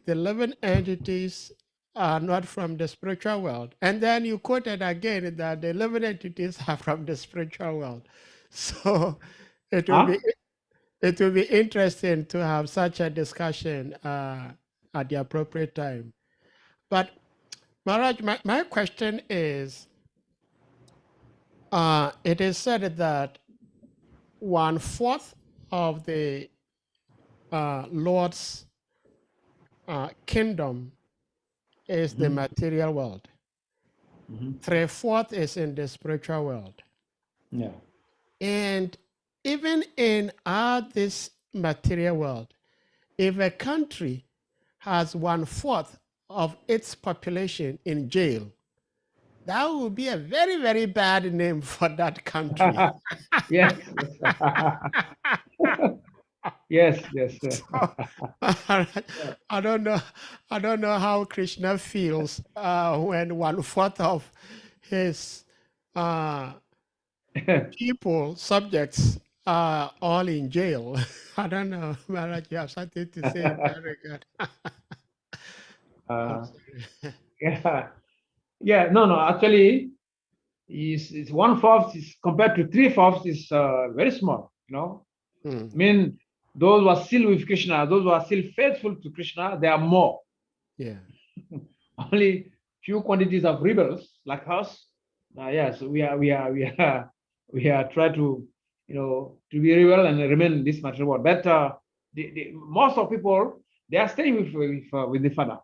living entities are not from the spiritual world, and then you quoted again that the living entities are from the spiritual world. So it will be interesting to have such a discussion at the appropriate time. But Maharaj, my question is, it is said that 1/4 of the Lord's kingdom is the material world. 3/4 is in the spiritual world.
Yeah.
And even in this material world, if a country has 1/4 of its population in jail, that would be a very, very bad name for that country.
Yes. Yes. Yes.
I don't know how Krishna feels when 1/4 of his people, subjects, are all in jail. I don't know, Maharaj, you have something to say in that regard.
Yeah. Yeah. No. Actually, is 1/4 is compared to 3/4 is very small. I mean, those who are still with Krishna, those who are still faithful to Krishna, they are more.
Yeah.
Only few quantities of rebels like us. Yes, we are trying to to be rebel and remain in this material world. But most of people, they are staying with the Father.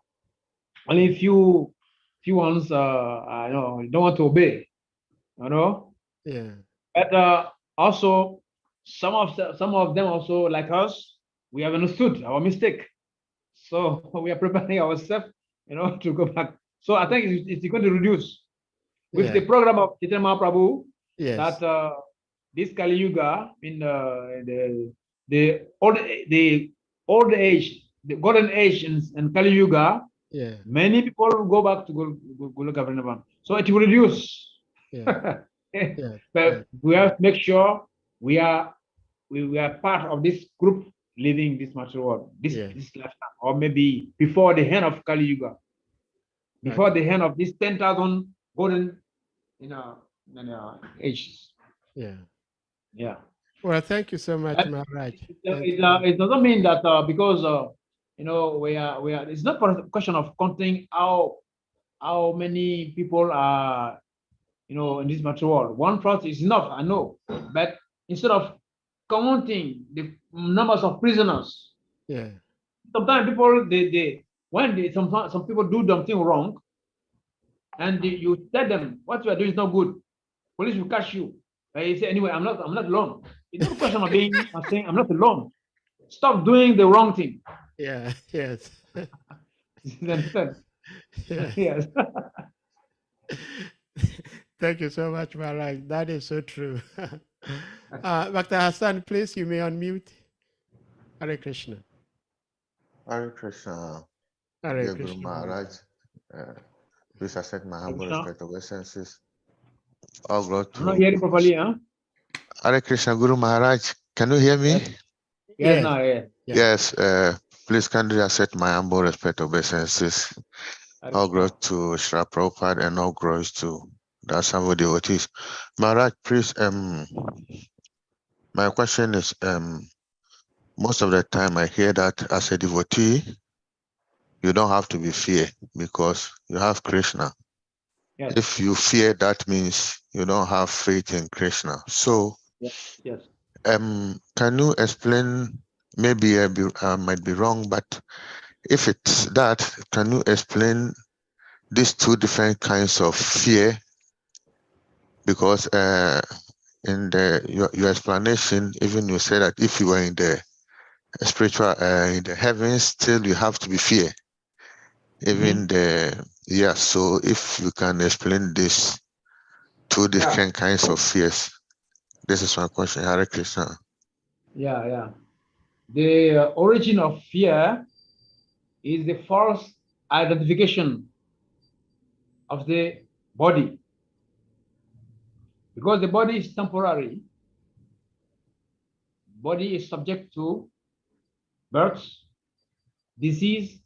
Only few ones don't want to obey.
Yeah.
But also some of them also like us, we have understood our mistake. So we are preparing ourselves, to go back. So I think it's going to reduce with the program of Chaitanya Mahaprabhu.
Yes.
That this Kali Yuga, in the old age, the golden age in Kali Yuga,
Yeah.
many people will go back to Goloka Vrindavan. So it will reduce.
Yeah. Yeah.
But we have to make sure we are part of this group living this material world, this lifetime, or maybe before the end of Kali Yuga, before the end of this 10,000 golden ages.
Yeah.
Yeah.
Well, thank you so much, Maharaj.
It doesn't mean that because we are. It's not a question of counting how many people are in this material world. 1/4 is enough, I know, but instead of counting the numbers of prisoners, sometimes people some people do something wrong, and you tell them what you are doing is not good. Police will catch you. You say, anyway, I'm not alone. It's not a question of saying I'm not alone. Stop doing the wrong thing.
Yeah. Yes.
You understand? Yes.
Thank you so much, Maharaj. That is so true. Dr. Hassan, please, you may unmute. Hare Krishna.
Hare Krishna.
Hare
Dear
Krishna.
Guru Maharaj, please accept my humble
Krishna.
respect of essences. All glory
I'm not
to
hearing properly, huh?
Hare Krishna, Guru Maharaj. Can you hear me?
Yes. Now, yes.
Yes. Please kindly accept my humble respect of essences. All glory to Shri Prabhupada and all glories to the assembled devotees. Maharaj, please, my question is, most of the time I hear that as a devotee, you don't have to be fear because you have Krishna.
Yes.
If you fear, that means you don't have faith in Krishna. So,
yes.
Can you explain? Maybe I might be wrong, but if it's that, can you explain these two different kinds of fear? Because in your explanation, even you say that if you were in the spiritual in the heavens, still you have to be fear. Even so if you can explain this two different kinds of fears. This is my question. Hare Krishna.
Yeah. The origin of fear is the false identification of the body. Because the body is temporary, body is subject to birth, disease,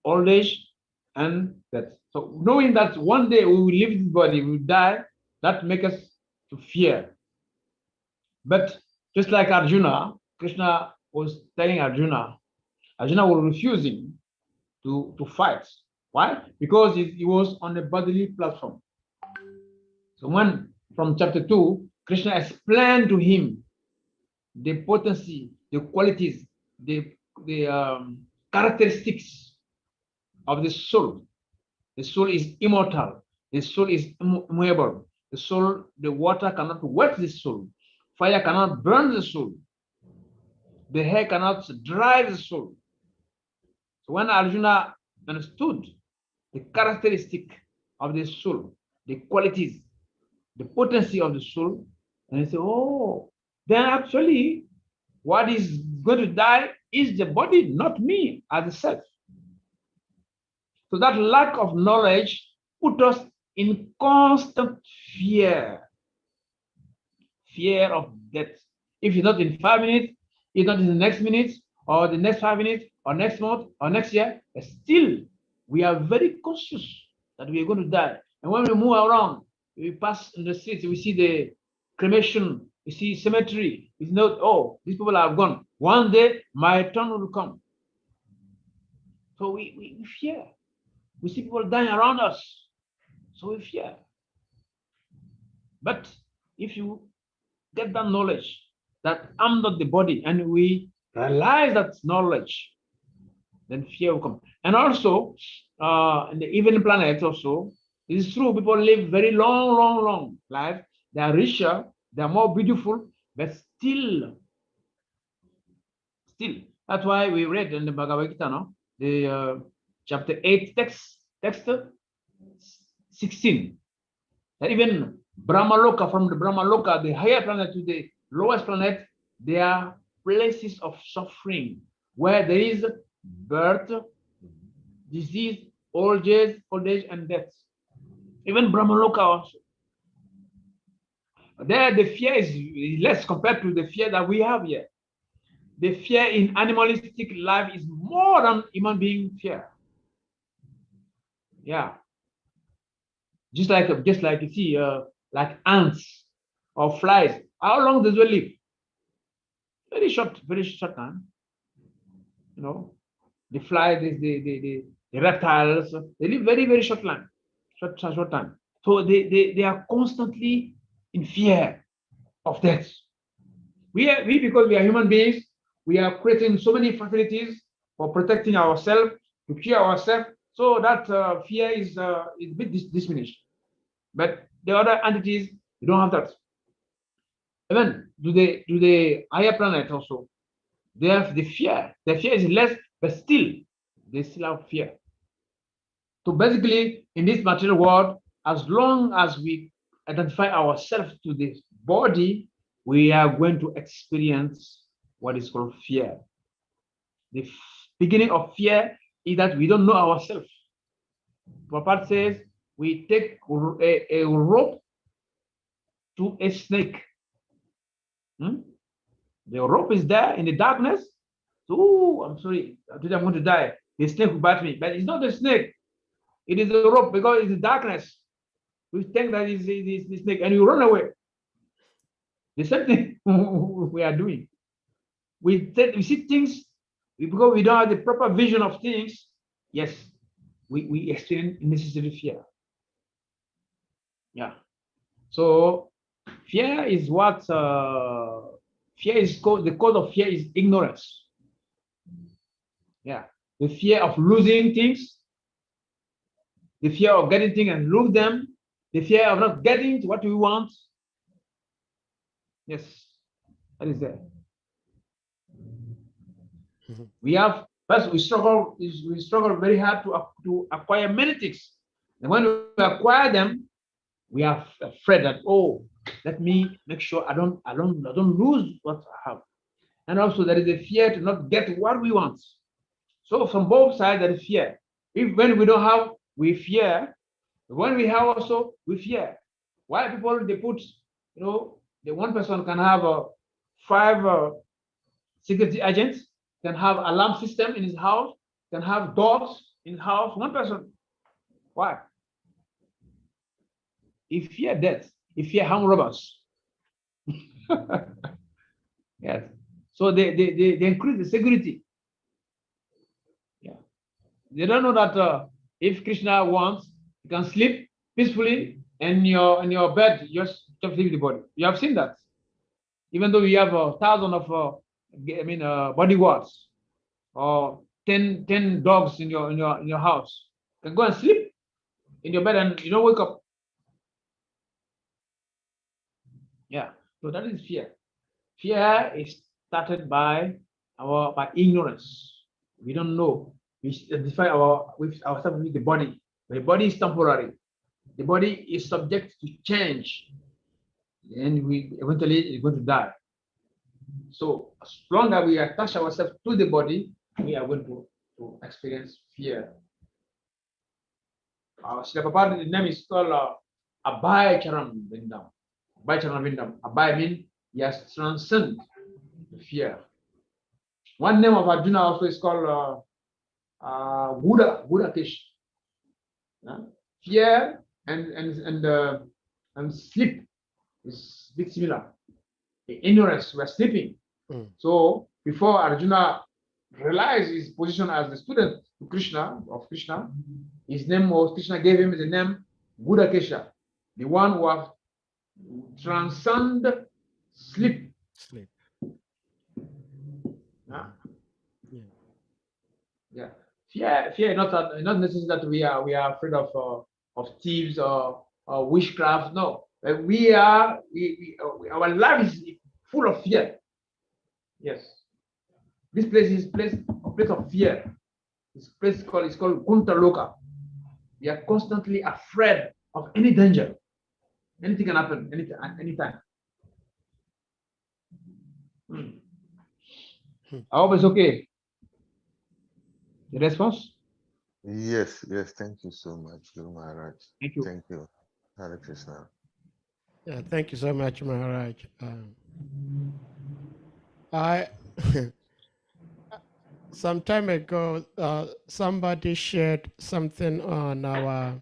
old age, and death. So knowing that one day we will leave this body, we will die, that makes us to fear. But just like Arjuna, Krishna was telling Arjuna was refusing to fight. Why? Because he was on a bodily platform. So when, from chapter 2, Krishna explained to him the potency, the qualities, the characteristics of the soul. The soul is immortal. The soul is immovable. The soul, the water cannot wet the soul. Fire cannot burn the soul. The air cannot dry the soul. So when Arjuna understood the characteristic of the soul, the qualities, the potency of the soul, and he said, oh, then actually what is going to die is the body, not me as a self. So that lack of knowledge put us in constant fear of death. If it's not in 5 minutes, it's not in the next minute, or the next 5 minutes, or next month, or next year, but still we are very conscious that we are going to die. And when we move around, we pass in the streets, we see the cremation, we see cemetery, we know, oh, these people are gone. One day my turn will come. So we fear. We see people dying around us, so we fear. But if you get that knowledge that I'm not the body, and we realize that knowledge, then fear will come. And also, in the evening planet also, it is true, people live very long life. They are richer, they are more beautiful, but still, that's why we read in the Bhagavad Gita, no? The chapter 8, text 16, that even Brahmaloka, from the Brahmaloka, the higher planet to the lowest planet, they are places of suffering where there is birth, disease, old age, and death. Even Brahmaloka also. There, the fear is less compared to the fear that we have here. The fear in animalistic life is more than human being fear. Yeah. Just like you see, like ants or flies. How long does they live? Very short time. You know, the flies, the reptiles, they live very short time. Short time. So they are constantly in fear of death. We because we are human beings, we are creating so many facilities for protecting ourselves, to cure ourselves, so that fear is a bit diminished. But the other entities, you don't have that. Even do the higher planet also, they have the fear. The fear is less, but still they still have fear. So basically, in this material world, as long as we identify ourselves to this body, we are going to experience what is called fear. The beginning of fear is that we don't know ourselves. Prabhupada says we take a rope to a snake. The rope is there in the darkness. So, oh, I'm sorry, today I'm going to die. The snake will bite me. But it's not the snake. It is the rope, because it's the darkness. We think that it's the snake, and you run away. The same thing we are doing. We see things, because we don't have the proper vision of things. Yes, we experience unnecessary fear. Yeah. So fear is what fear is called. The cause of fear is ignorance. Yeah. The fear of losing things, the fear of getting things and lose them, the fear of not getting what we want. Yes, that is there. We have first we struggle very hard to acquire many things, and when we acquire them, we are afraid that, oh, let me make sure I don't lose what I have. And also there is a fear to not get what we want. So from both sides there is fear. If when we don't have, we fear. When we have also, we fear. Why people they put, you know, the one person can have 5 security agents, can have alarm system in his house, can have dogs in his house. One person. Why? He fear death. He fear armed robbers. Yes. So they increase the security. Yeah. They don't know that if Krishna wants, you can sleep peacefully in your bed, just leave the body. You have seen that. Even though you have 1,000 of bodyguards, or 10 dogs in your house. You can go and sleep in your bed and you don't wake up. Yeah, so that is fear. Fear is started by ignorance. We don't know. We identify ourselves with the body. The body is temporary. The body is subject to change, and we eventually is going to die. So as long as we attach ourselves to the body, we are going to experience fear. Srila Prabhupada, the name is called Abhay Charan Vindam. Abhay Charan Vindam. Abhay means he has transcended the fear. One name of Arjuna also is called Buddha Kish. Fear and sleep is a bit similar. In ignorance, we are sleeping. So before Arjuna realized his position as the student of Krishna, his name was, Krishna gave him the name Buddha Kesha, the one who has transcended sleep. Yeah. Fear not necessarily that we are afraid of thieves or witchcraft. No, our life is full of fear. Yes, this place is a place of fear. This place is called Kunta Loka. We are constantly afraid of any danger. Anything can happen anytime. I hope it's okay. The response?
Yes. Thank you so much, Guru Maharaj.
Thank you.
Thank you. Hare Krishna.
Yeah, thank you so much, Maharaj. I some time ago, somebody shared something on our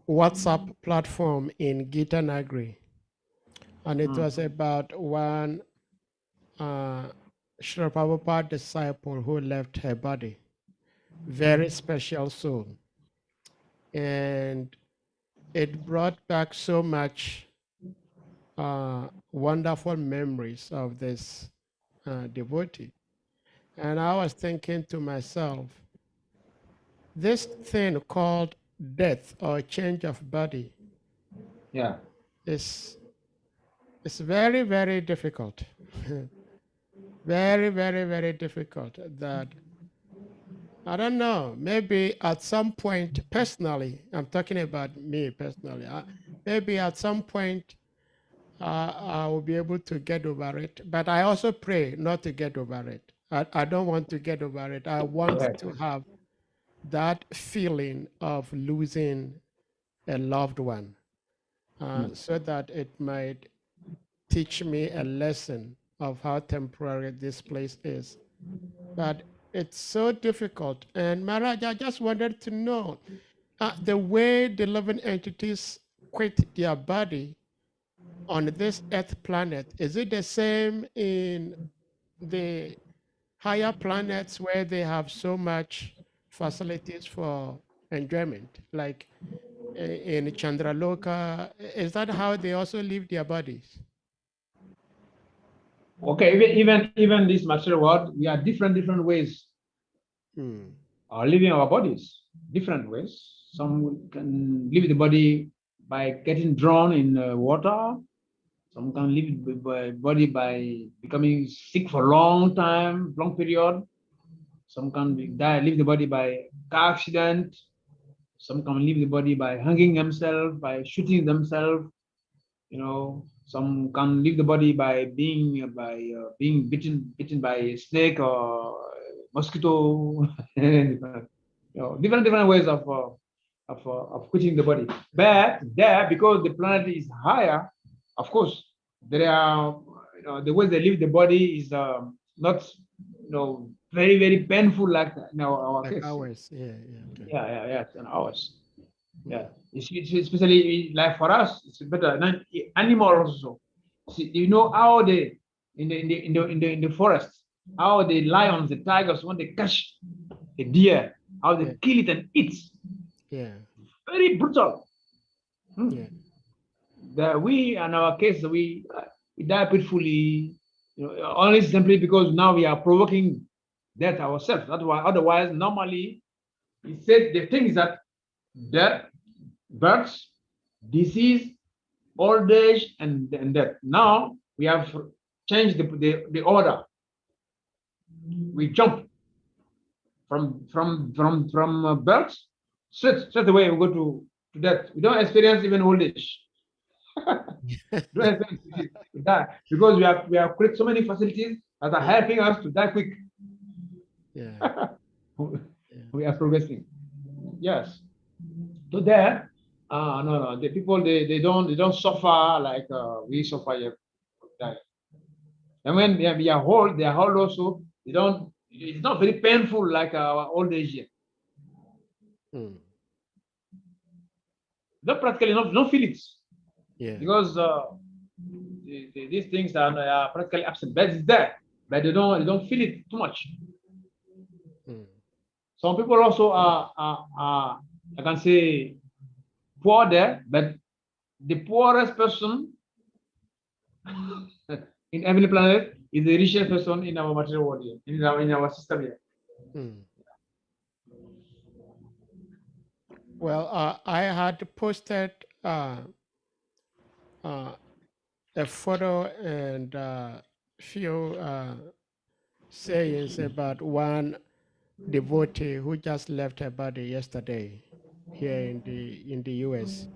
WhatsApp platform in Gita Nagri, and it was about one Srila Prabhupada disciple who left her body, very special soul, and it brought back so much wonderful memories of this devotee. And I was thinking to myself, this thing called death or change of body,
Yeah,
is very, very difficult. Very, very, very difficult. That I don't know, maybe at some point, personally, I'm talking about me personally, maybe at some point I will be able to get over it. But I also pray not to get over it. I don't want to get over it. I want to have that feeling of losing a loved one, so that it might teach me a lesson of how temporary this place is. But it's so difficult. And Maharaj, I just wanted to know the way the living entities quit their body on this earth planet, is it the same in the higher planets where they have so much facilities for enjoyment, like in Chandraloka? Is that how they also leave their bodies?
Okay, even this material world, we are different ways living our bodies, different ways. Some can leave the body by getting drawn in water. Some can leave the body by becoming sick for a long period. Some can leave the body by car accident. Some can leave the body by hanging themselves, by shooting themselves. Some can leave the body by being bitten by a snake or mosquito. Different ways of quitting the body. But there, because the planet is higher, of course, there are the way they leave the body is not very, very painful like our
Like
case.
ours, yeah.
And ours. Yeah, especially like for us, it's better than animals also. See, how they in the forest, how the lions, the tigers, when they catch a deer, how they kill it and eat.
Yeah.
Very brutal.
Yeah.
We, in our case, we die peacefully, only simply because now we are provoking death ourselves. That's why, otherwise, normally, he said the things that death, birth, disease, old age, and death. Now we have changed the order. We jump from birth straight away. We go to death. We don't experience even old age. Don't experience that because we have created so many facilities that are helping us to die quick.
Yeah.
We are progressing. Yes. So there, no, the people they don't suffer like we suffer here. And when they are old, also. They don't. It's not very painful like our old age here. Not practically, not feel it.
Yeah.
Because these things are practically absent. But it's there, but they don't feel it too much. Some people also are I can say poor there, but the poorest person in every planet is the richest person in our material world here, in our system here.
Well, I had posted a photo and few sayings about one devotee who just left her body yesterday here in the US,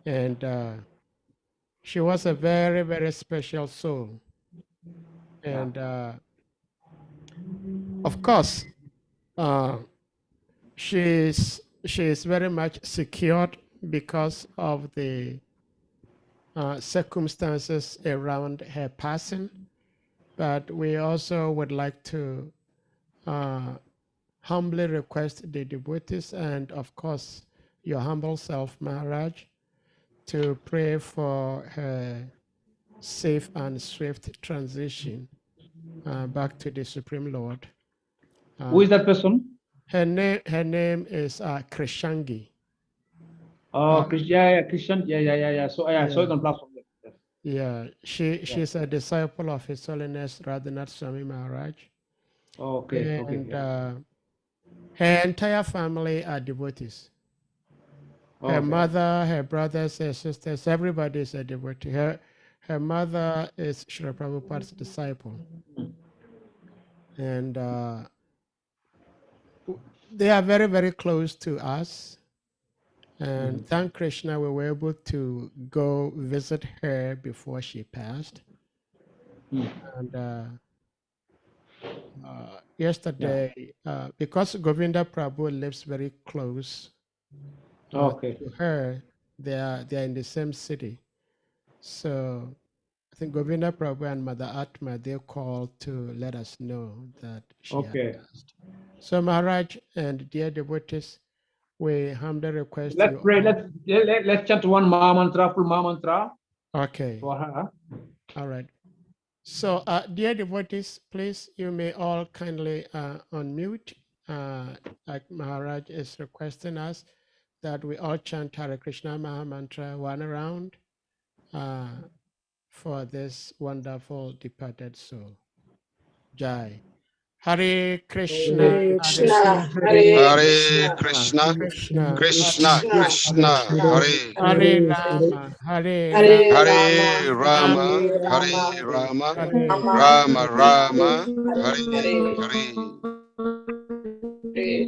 and she was a very, very special soul, and of course she is very much secured because of the circumstances around her passing, but we also would like to humbly request the devotees and of course your humble self, Maharaj, to pray for her safe and swift transition back to the Supreme Lord.
Who is that person?
Her name is Krishangi.
Oh, Christian. Yeah. So I saw it on platform.
Yeah, she's a disciple of His Holiness Radhanath Swami Maharaj.
Okay.
And her entire family are devotees. Her mother, her brothers, her sisters, everybody is a devotee. Her mother is Srila Prabhupada's disciple. And they are very, very close to us. And thank Krishna, we were able to go visit her before she passed. And yesterday, because Govinda Prabhu lives very close to her, they are in the same city. So I think Govinda Prabhu and Mother Atma, they called to let us know that she had passed. So Maharaj and dear devotees, we humbly request
Let's
you.
Pray. Let's chant one Maha Mantra, full Maha Mantra.
Okay.
For her.
All right. So, dear devotees, please, you may all kindly unmute. Like Maharaj is requesting us that we all chant Hare Krishna Maha Mantra one round for this wonderful departed soul. Jai. Hare Krishna,
Hare Krishna, Hare
Krishna,
Krishna,
Krishna, Krishna, Hare,
Hare Rama, Hare
Hare Rama,
Rama,
Hare Rama,
Rama,
Rama Rama, Hare
Hare.
Hare.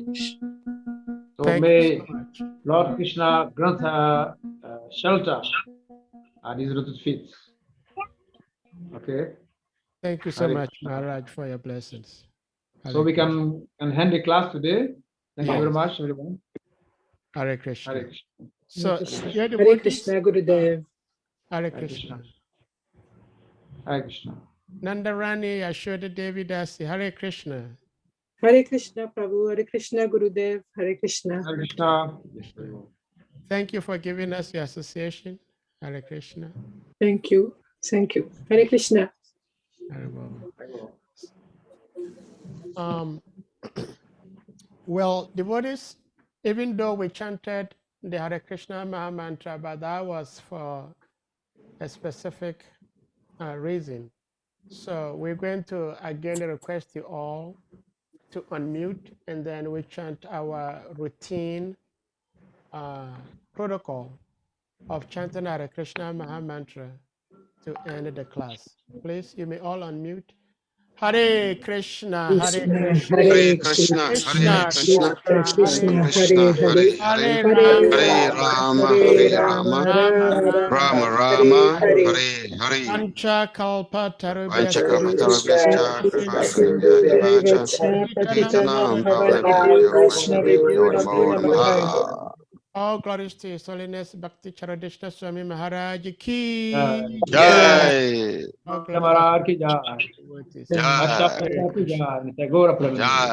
So
Thank you
may
so much.
Lord Krishna grant her shelter at his lotus feet. Okay.
Thank you so much, Maharaj, for your blessings.
So we can end the class today. Thank you very much, everyone.
Hare Krishna.
Hare Krishna.
So, dear
Hare
devotees,
Krishna, Gurudev.
Hare Krishna.
Hare Krishna.
Nandarani Yashoda Devi Dasi, Hare Krishna.
Hare Krishna, Prabhu. Hare Krishna, Gurudev. Hare Krishna.
Hare Krishna.
Thank you for giving us your association. Hare Krishna.
Thank you. Thank you. Hare Krishna.
Hare well, devotees, even though we chanted the Hare Krishna Maha Mantra, but that was for a specific reason. So we're going to again request you all to unmute, and then we chant our routine protocol of chanting Hare Krishna Maha Mantra to end the class. Please, you may all unmute. Hare Krishna, Hare Krishna,
Hare
Krishna,
Krishna
Krishna,
Krishna,
Krishna,
Hare
Hare
Hare
Rama,
Rama,
Hare
Hare
Rama,
Rama,
Rama
Rama
Rama,
Rama,
Hare
Hare Hare.
Pancha Kalpa Tarubhyascha,
Vanchakapatalabrascha,
Hare
Kripasinyavacha, Patitanam Pavanebhyo Vaishnavibhyo Namo Namaha.
All glories to His Holiness Bhakti Charodeshna Swami Maharaj ki
Jai,
All glories
Maharaj ki jai.
to devotees.
Jai,
Bhakti ki jai. Tagore Prabhu.
Jai.